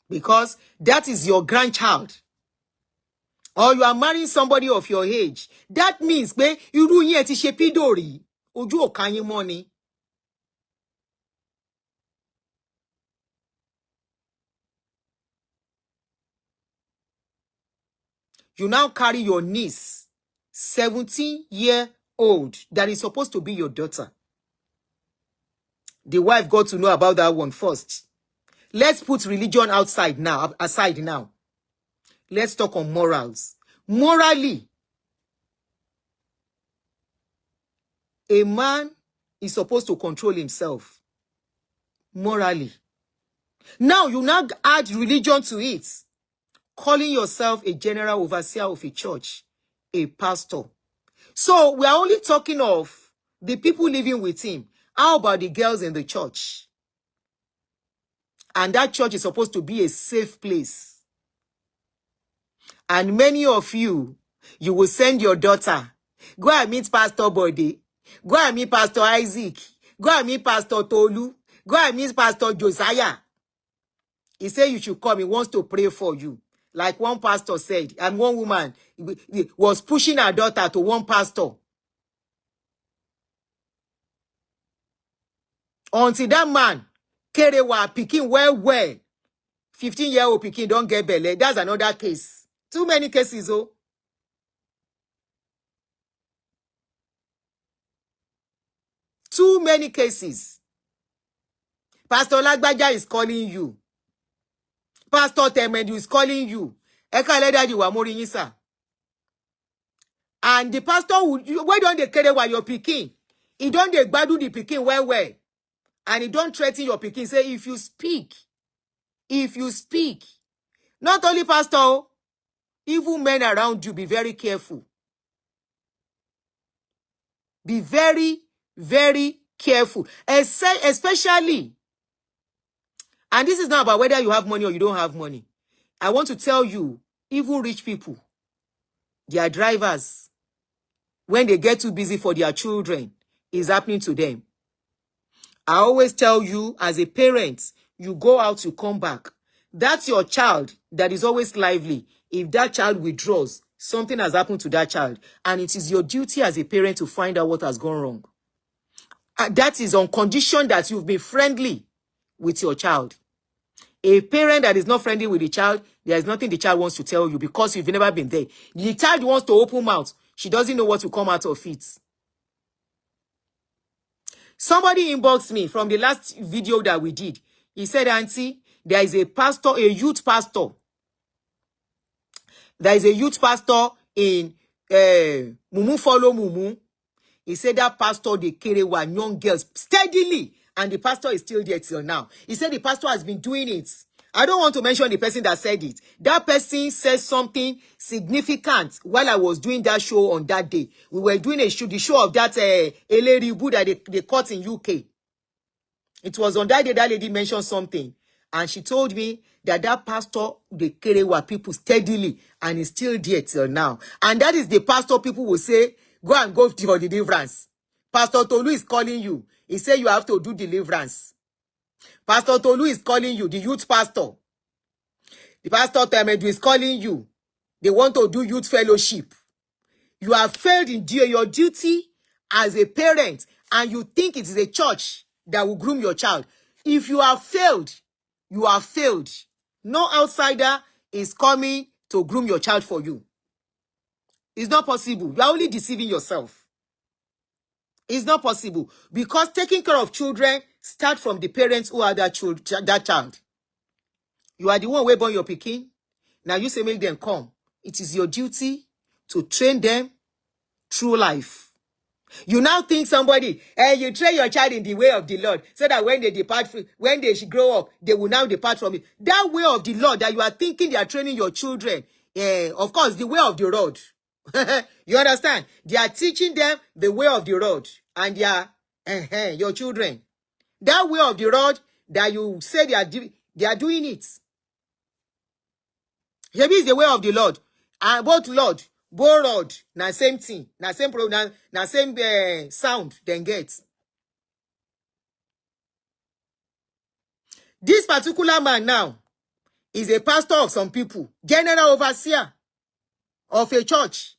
Because that is your grandchild. Or you are marrying somebody of your age. That means, pé irú yín ẹ ti ṣe pedo rí, ojú ò ká yín mọ́ ni. You now carry your niece, 17-year-old, that is supposed to be your daughter. The wife got to know about that one first. Let's put religion aside now. Let's talk on morals. Morally, a man is supposed to control himself. Morally. Now, you now add religion to it. Calling yourself a general overseer of a church, a pastor. So, we are only talking of the people living with him. How about the girls in the church? And that church is supposed to be a safe place. And many of you, you will send your daughter, go and meet Pastor Bode, go and meet Pastor Isaac, go and meet Pastor Tolu, go and meet Pastor Josiah. He said you should come, he wants to pray for you. Like one pastor said, and one woman was pushing her daughter to one pastor. Until that man, Kerewa, picking well, 15-year-old picking don't get belly. That's another case. Too many cases, oh. Too many cases. Pastor Lagbaja is calling you. Pastor Temedu is calling you. Eka leda you wa mori yisa. And the pastor would, why don't they care what you're picking? He don't they badu the picking well. And he don't threaten your picking. Say, if you speak, not only pastor, evil men around you, be very careful. Be very, very careful. Especially, and this is not about whether you have money or you don't have money. I want to tell you, even rich people, their drivers, when they get too busy for their children, is happening to them. I always tell you, as a parent, you go out, you come back. That's your child that is always lively. If that child withdraws, something has happened to that child. And it is your duty as a parent to find out what has gone wrong. That is on condition that you've been friendly with your child. A parent that is not friendly with the child, there is nothing the child wants to tell you because you've never been there. The child wants to open mouth. She doesn't know what will come out of it. Somebody inboxed me from the last video that we did. He said, Auntie, there is a pastor, a youth pastor. There is a youth pastor in Mumu Follow Mumu. He said that pastor, they Kerewa young girls steadily. And the pastor is still there till now. He said the pastor has been doing it. I don't want to mention the person that said it. That person said something significant while I was doing that show on that day. We were doing a show, the show of that Eleribu that they caught in UK. It was on that day that lady mentioned something. And she told me that that pastor, the Kerewa people steadily, and is still there till now. And that is the pastor people will say, go and go for the deliverance. Pastor Tolu is calling you. He said you have to do deliverance. Pastor Tolu is calling you, the youth pastor. The pastor Temedu is calling you. They want to do youth fellowship. You have failed in your duty as a parent, and you think it is a church that will groom your child. If you have failed, you have failed. No outsider is coming to groom your child for you. It's not possible. You are only deceiving yourself. It's not possible. Because taking care of children start from the parents who are that child. You are the one who born your pikin. Now you say make them come. It is your duty to train them through life. You now think somebody, and you train your child in the way of the Lord, so that when they depart, when they grow up, they will now depart from it. That way of the Lord that you are thinking they are training your children, of course, the way of the road. You understand? They are teaching them the way of the road, and they are your children. That way of the road that you say they are doing it. Maybe it's the way of the Lord, and both Lord. Borrowed, na same thing, na same pronoun, na same sound, then get. This particular man now is a pastor of some people, general overseer of a church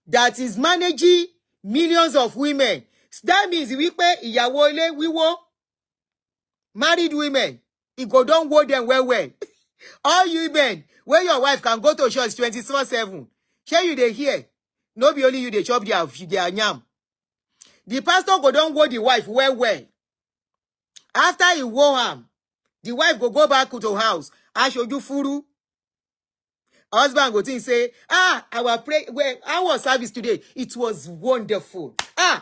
that is managing millions of women. That means ìyàwó ilé wíwó, married women, he go don't hold them well. All you men, where your wife can go to church 24/7. Share you they hear. No be only you they chop their yam. The pastor go don't hold the wife well. After he wore him, the wife go back to the house. I show you furu. Husband go think say, our service today, it was wonderful.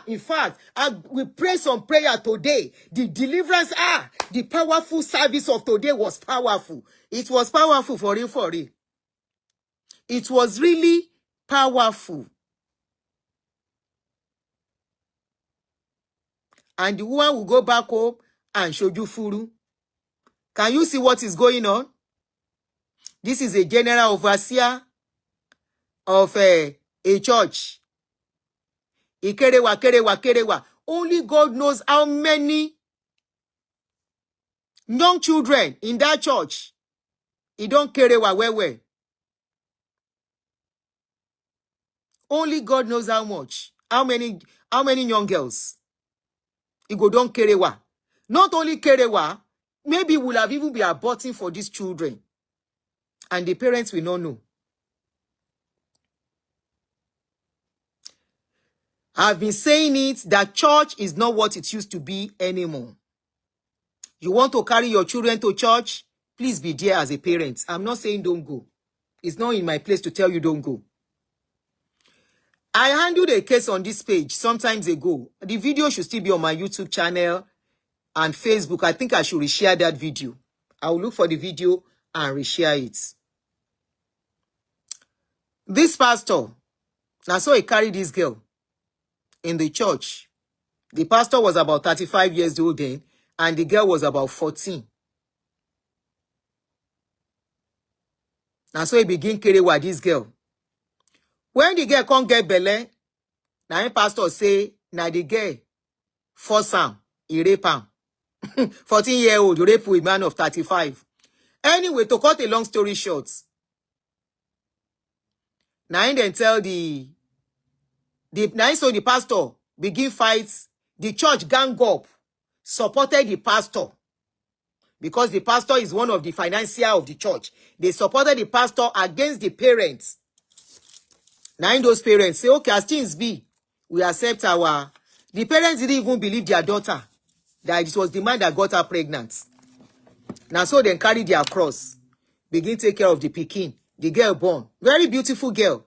In fact, we pray some prayer today. The deliverance, the powerful service of today was powerful. It was powerful for real. It was really powerful. And the woman will go back home and show you furu. Can you see what is going on? This is a general overseer of a church. Kerewa. Only God knows how many young children in that church. He don't Kerewa well. Only God knows how much. How many young girls? He go don't Kerewa. Not only Kerewa, maybe will have even been aborting for these children. And the parents will not know. I've been saying it that church is not what it used to be anymore. You want to carry your children to church? Please be there as a parent. I'm not saying don't go. It's not in my place to tell you don't go. I handled a case on this page sometimes ago. The video should still be on my YouTube channel and Facebook. I think I should reshare that video. I will look for the video and reshare it. This pastor, now so he carried this girl in the church. The pastor was about 35 years old then, and the girl was about 14. Now so he began Kerewa this girl. When the girl can't get belly, now the pastor say, now the girl force him, he rape him. 14-year-old rape with a man of 35. Anyway, to cut a long story short, now then tell the pastor begin fights. The church gang up, supported the pastor. Because the pastor is one of the financiers of the church. They supported the pastor against the parents. Now those parents say, okay, as things be, we accept our... The parents didn't even believe their daughter, that it was the man that got her pregnant. Now so they carry their cross, begin take care of the pikin, the girl born. Very beautiful girl.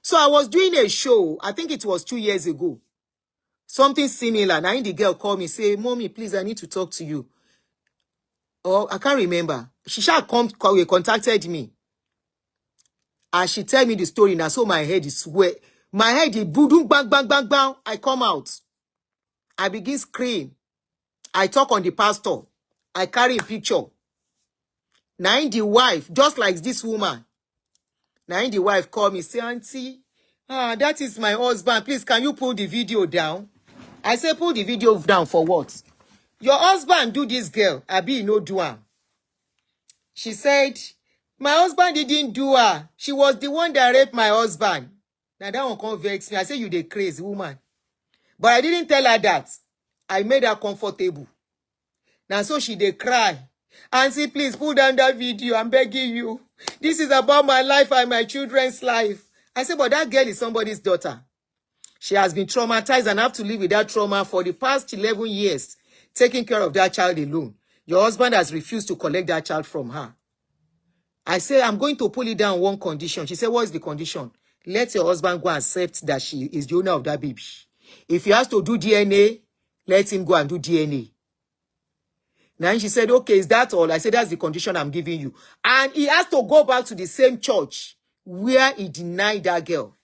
So I was doing a show, I think it was 2 years ago. Something similar. Now the girl called me, say, Mommy, please, I need to talk to you. Oh, I can't remember. She contacted me. And she tell me the story. Now so my head is wet. My head is boom, bang. I come out. I begin scream. I talk on the pastor. I carry a picture. Now the wife, just like this woman. Now the wife call me, say, auntie, that is my husband. Please, can you pull the video down? I say, pull the video down for what? Your husband do this girl. Abi no do her. She said, my husband didn't do her. She was the one that raped my husband. Now that one can't vex me. I say, you the crazy woman. But I didn't tell her that. I made her comfortable. Now so she dey cry. Auntie, please pull down that video. I'm begging you. This is about my life and my children's life. I said, but that girl is somebody's daughter. She has been traumatized and have to live with that trauma for the past 11 years, taking care of that child alone. Your husband has refused to collect that child from her. I say, I'm going to pull it down on one condition. She said, what is the condition? Let your husband go and accept that she is the owner of that baby. If he has to do DNA, let him go and do DNA. Now she said, okay, is that all? I said, that's the condition I'm giving you. And he has to go back to the same church where he denied that girl.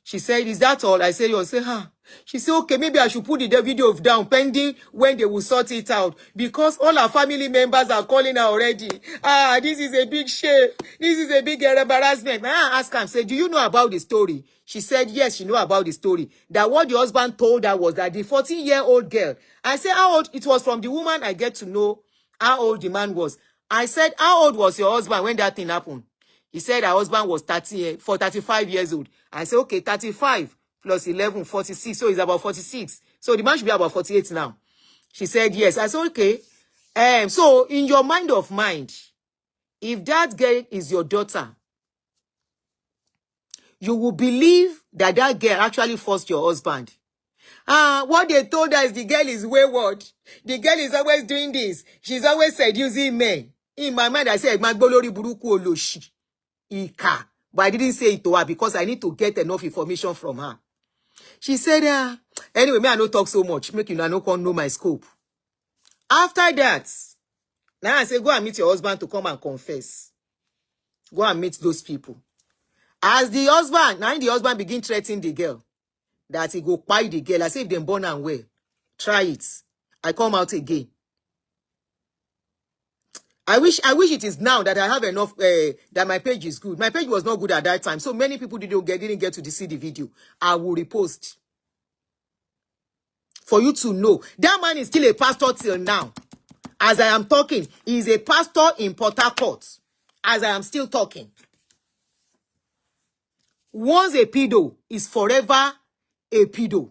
She said, is that all? I said, you say, huh? She said, okay, maybe I should put the video down pending when they will sort it out. Because all our family members are calling her already. This is a big shame. This is a big embarrassment. I asked her, I said, do you know about the story? She said, yes, she knew about the story. That what the husband told her was that the 14-year-old girl. I said, how old? It was from the woman I get to know how old the man was. I said, how old was your husband when that thing happened? He said her husband was 35 years old. I said, okay, 35 plus 11, 46. So he's about 46. So the man should be about 48 now. She said, yes. I said, okay. So in your mind of mind, if that girl is your daughter, you will believe that that girl actually forced your husband. What they told us, the girl is wayward. The girl is always doing this. She's always seducing men. In my mind, I said, Magbolori Buruku Oloshi. Ika. But I didn't say it to her because I need to get enough information from her. She said, anyway, me I no talk so much. Make you no know my scope. After that, now I say, go and meet your husband to come and confess. Go and meet those people. As the husband, now the husband begin threatening the girl that he go buy the girl. I say, if them born and well, try it. I come out again. I wish it is now that I have enough, that my page is good. My page was not good at that time. So many people didn't get to see the video. I will repost. For you to know. That man is still a pastor till now. As I am talking, he is a pastor in Port Harcourt. As I am still talking. Once a pedo is forever a pedo.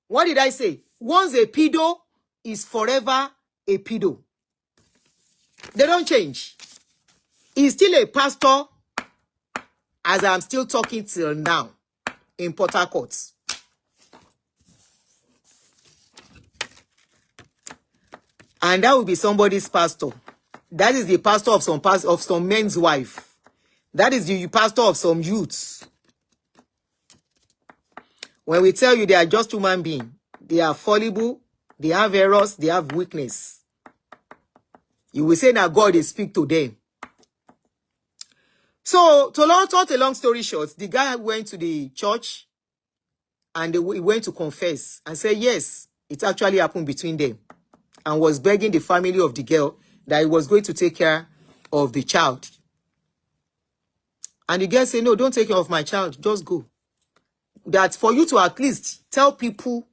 What did I say? Once a pedo is forever a pedo. They don't change. He's still a pastor as I'm still talking till now in Port Harcourt. And that will be somebody's pastor. That is the pastor of some men's wife. That is the pastor of some youths. When we tell you they are just human beings, they are fallible, they have errors, they have weakness. You will say that God is speak to them. So, to cut a long story short, the guy went to the church and he went to confess and said, yes, it actually happened between them, and was begging the family of the girl that he was going to take care of the child. And the girl said, no, don't take care of my child, just go. That for you to at least tell people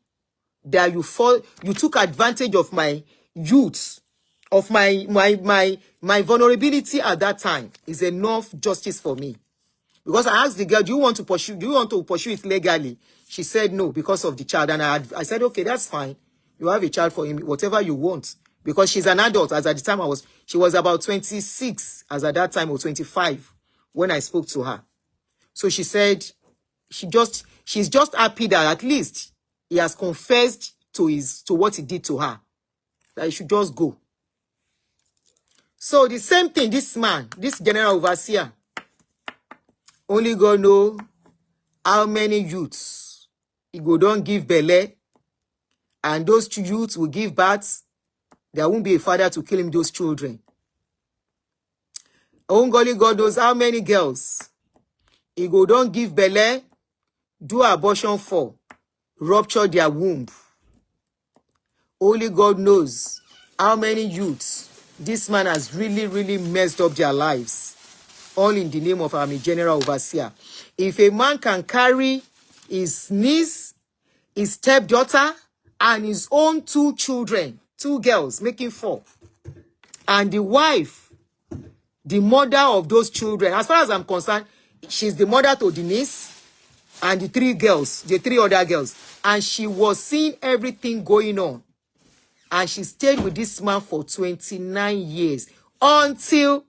that you took advantage of my youth, of my vulnerability at that time, is enough justice for me. Because I asked the girl, do you want to pursue it legally? She said no, because of the child. And I said, okay, that's fine. You have a child for him, whatever you want. Because she's an adult. As at the time she was about 26, as at that time, or 25, when I spoke to her. So she said, she's just happy that at least he has confessed to what he did to her. That he should just go. So the same thing, this man, this general overseer, only God know how many youths he go don't give belly, and those youths will give birth. There won't be a father to kill him those children. Only God knows how many girls he go don't give belly, do abortion for, rupture their womb. Only God knows how many youths this man has really, really messed up their lives. All in the name of our general overseer. If a man can carry his niece, his stepdaughter, and his own 2 children, 2 girls, making 4, and the wife, the mother of those children, as far as I'm concerned, she's the mother to the niece and the 3 girls, the 3 other girls, and she was seeing everything going on. And she stayed with this man for 29 years until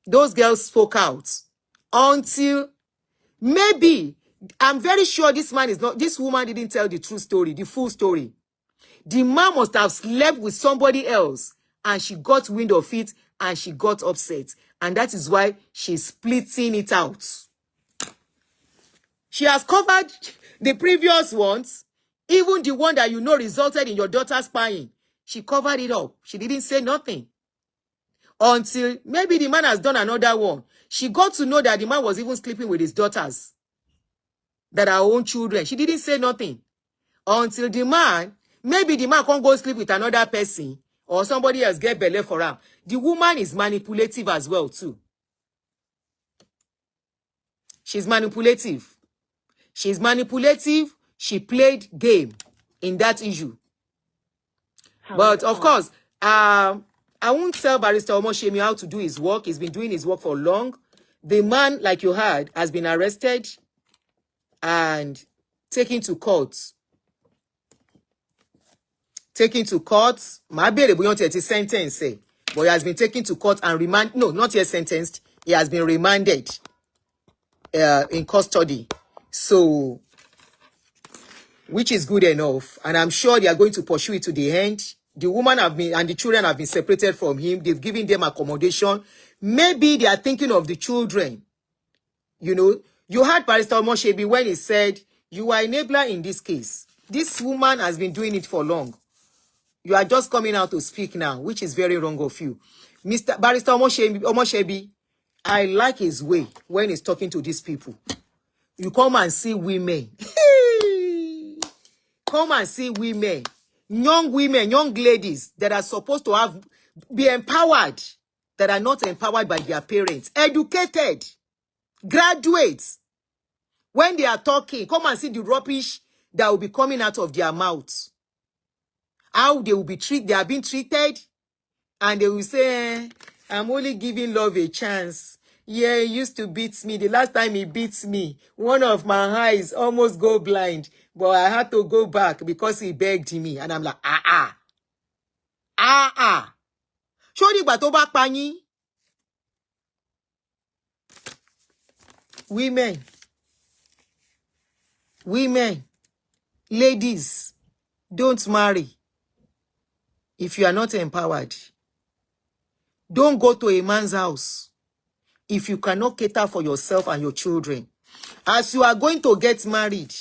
those girls spoke out. Until maybe, I'm very sure this woman didn't tell the true story, the full story. The man must have slept with somebody else and she got wind of it and she got upset. And that is why she's splitting it out. She has covered the previous ones, even the one that resulted in your daughter spying. She covered it up. She didn't say nothing. Until maybe the man has done another one. She got to know that the man was even sleeping with his daughters, that are her own children. She didn't say nothing. Until maybe the man can't go sleep with another person or somebody else get belly for her. The woman is manipulative as well too. She's manipulative. She's manipulative. She played game in that issue. But of course, I won't tell Barrister Omoshemi how to do his work. He's been doing his work for long. The man, like you heard, has been arrested and taken to court. Taken to court. Maybe we want sentence, but he has been taken to court and remanded. No, not yet sentenced. He has been remanded in custody. So, which is good enough. And I'm sure they are going to pursue it to the end. The woman and the children have been separated from him. They've given them accommodation. Maybe they are thinking of the children. You heard Barrister Omoshemi when he said, you are enabler in this case. This woman has been doing it for long. You are just coming out to speak now, which is very wrong of you. Mr. Barrister Omoshemi, I like his way when he's talking to these people. You come and see women. Come and see women. Young women, young ladies that are supposed to be empowered, that are not empowered by their parents. Educated. Graduates. When they are talking, come and see the rubbish that will be coming out of their mouths. How they will be treated. They are being treated. And they will say, I'm only giving love a chance. Yeah, he used to beat me. The last time he beat me, one of my eyes almost go blind. But I had to go back because he begged me. And I'm like, Show the batoba pani. Women, ladies, don't marry if you are not empowered. Don't go to a man's house if you cannot cater for yourself and your children. As you are going to get married,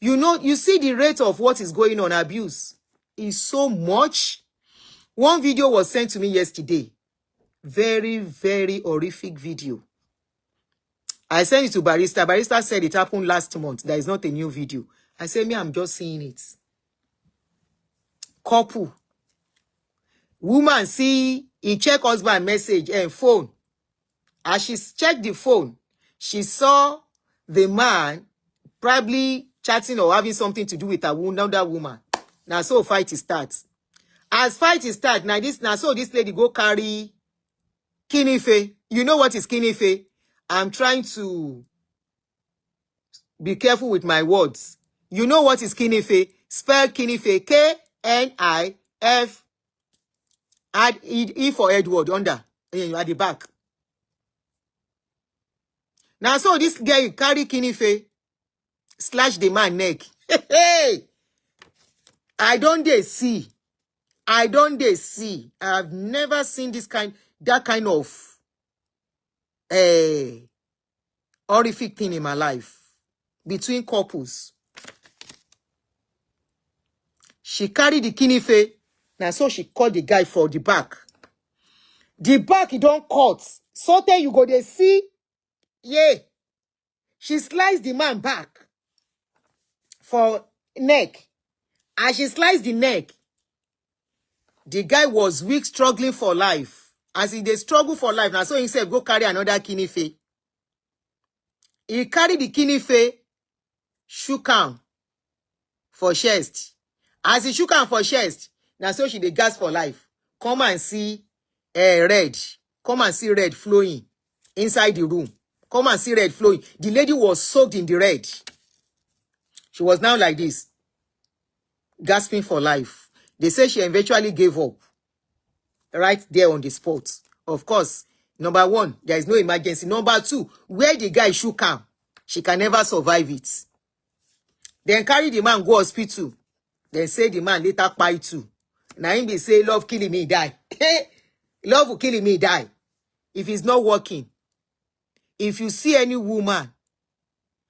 you see the rate of what is going on, abuse is so much. One video was sent to me yesterday. Very, very horrific video. I sent it to Barrister. Barrister said it happened last month. There is not a new video. I said, I'm just seeing it. Couple. Woman see, he check husband message and phone. As she checked the phone, she saw the man probably chatting or having something to do with another woman. Now so fight starts. As fight starts, so this lady go carry kinife. You know what is kinife? I'm trying to be careful with my words. You know what is kinife? Spell kinife. K-N-I-F. Add E for Edward under. At the back. Now so this guy carry kinife. Slash the man neck. Hey! I don't see. I've never seen that kind of horrific thing in my life between couples. She carried the kinife. Now so she called the guy for the back. The back he don't cut. So then you go there see. Yeah. She sliced the man back for neck. As she sliced the neck, the guy was weak, struggling for life. As he dey struggle for life, now so he said, go carry another kidney fail. He carried the kidney fail, shook am for chest. As he shook am for chest, now so she dey gas for life. Come and see red. Come and see red flowing inside the room. Come and see red flowing. The lady was soaked in the red. She was now like this, gasping for life. They say she eventually gave up right there on the spot. Of course, number one, there is no emergency. Number two, where the guy shook am, she can never survive it. Then carry the man go hospital. Then say the man later kpai too. Now him be say, love killing me, die. Love will kill me, die. If it's not working, if you see any woman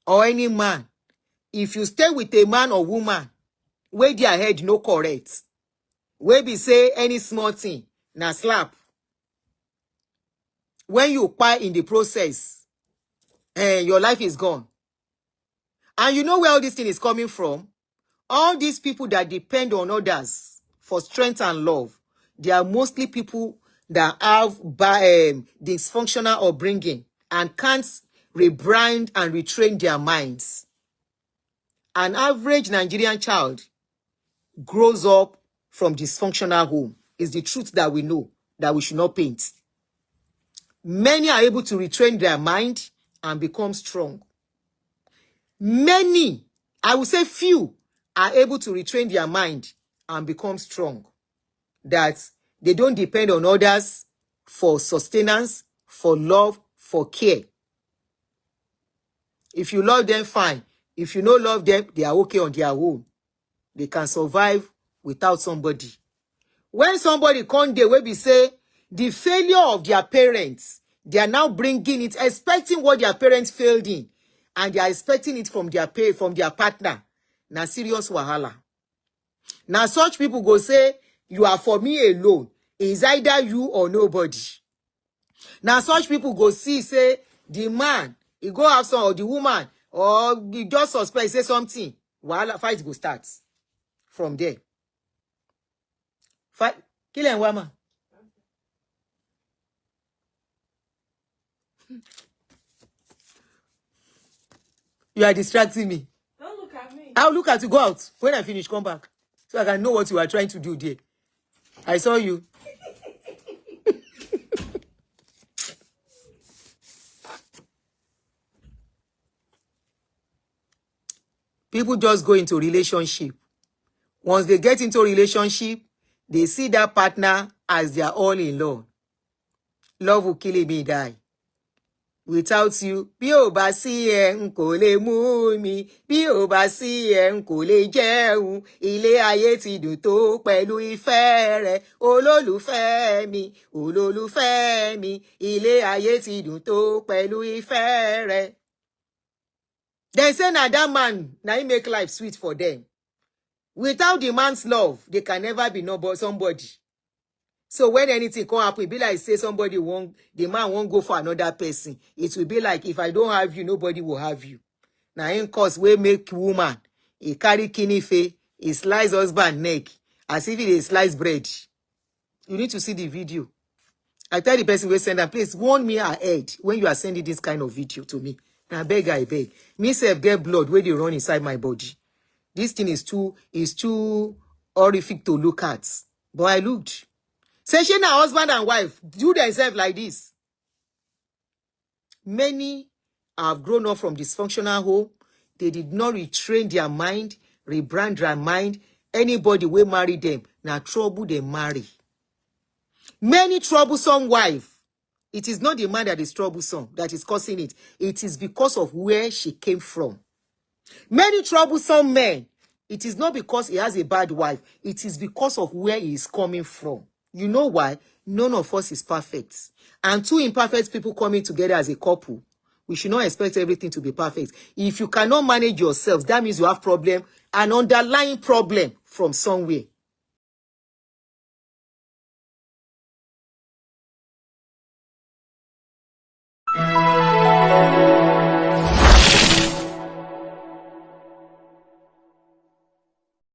or any man, if you stay with a man or woman, where their head no correct, where be say any small thing, na slap. When you kpai in the process, your life is gone. And you know where all this thing is coming from? All these people that depend on others for strength and love, they are mostly people that have dysfunctional upbringing and can't rebrand and retrain their minds. An average Nigerian child grows up from dysfunctional home. Is the truth that we know, that we should not paint. Many are able to retrain their mind and become strong. Many, I would say few, are able to retrain their mind and become strong. That they don't depend on others for sustenance, for love, for care. If you love them, fine. If you don't love them, they are okay on their own. They can survive without somebody. When somebody come there, where we say the failure of their parents, they are now bringing it, expecting what their parents failed in, and they are expecting it from their partner. Now serious wahala. Now such people go say, you are for me alone. It's either you or nobody. Now such people go see, say, the man, he go have some, or the woman, or you just suspect, say something. Wahala, fight go start. From there. Fight. Kill and woman. You are distracting me. Don't look at me. I'll look at you. Go out. When I finish, come back. So I can know what you are trying to do there. I saw you. People just go into relationship. Once they get into a relationship, they see that partner as their all-in-law. Love will kill me, die. Without you, bí ò bá sí ẹ n kò lè mú mi, bí ò bá sí ẹ n kò lè jẹun, ilé ayé ti dùn tó pẹ̀lú ìfẹ́ rẹ, olólùfẹ́ mi, ilé ayé ti dùn tó pẹ̀lú ìfẹ́ rẹ. They say na that man, na he make life sweet for them. Without the man's love, they can never be somebody. So when anything come up, it be like say the man won't go for another person. It will be like, if I don't have you, nobody will have you. Now in cause we make woman, he carry kidney fail, he slice husband neck, as if it is sliced bread. You need to see the video. I tell the person we send them, please warn me ahead when you are sending this kind of video to me. Now I beg. Me self get blood where they run inside my body. This thing is too horrific to look at. But I looked. Say she na husband and wife do themselves like this. Many have grown up from dysfunctional home. They did not retrain their mind, rebrand their mind. Anybody will marry them. Now trouble they marry. Many troublesome wife. It is not the man that is troublesome that is causing it. It is because of where she came from. Many troublesome men. It is not because he has a bad wife. It is because of where he is coming from. You know why? None of us is perfect. And two imperfect people coming together as a couple, we should not expect everything to be perfect. If you cannot manage yourselves, that means you have problem, an underlying problem from somewhere.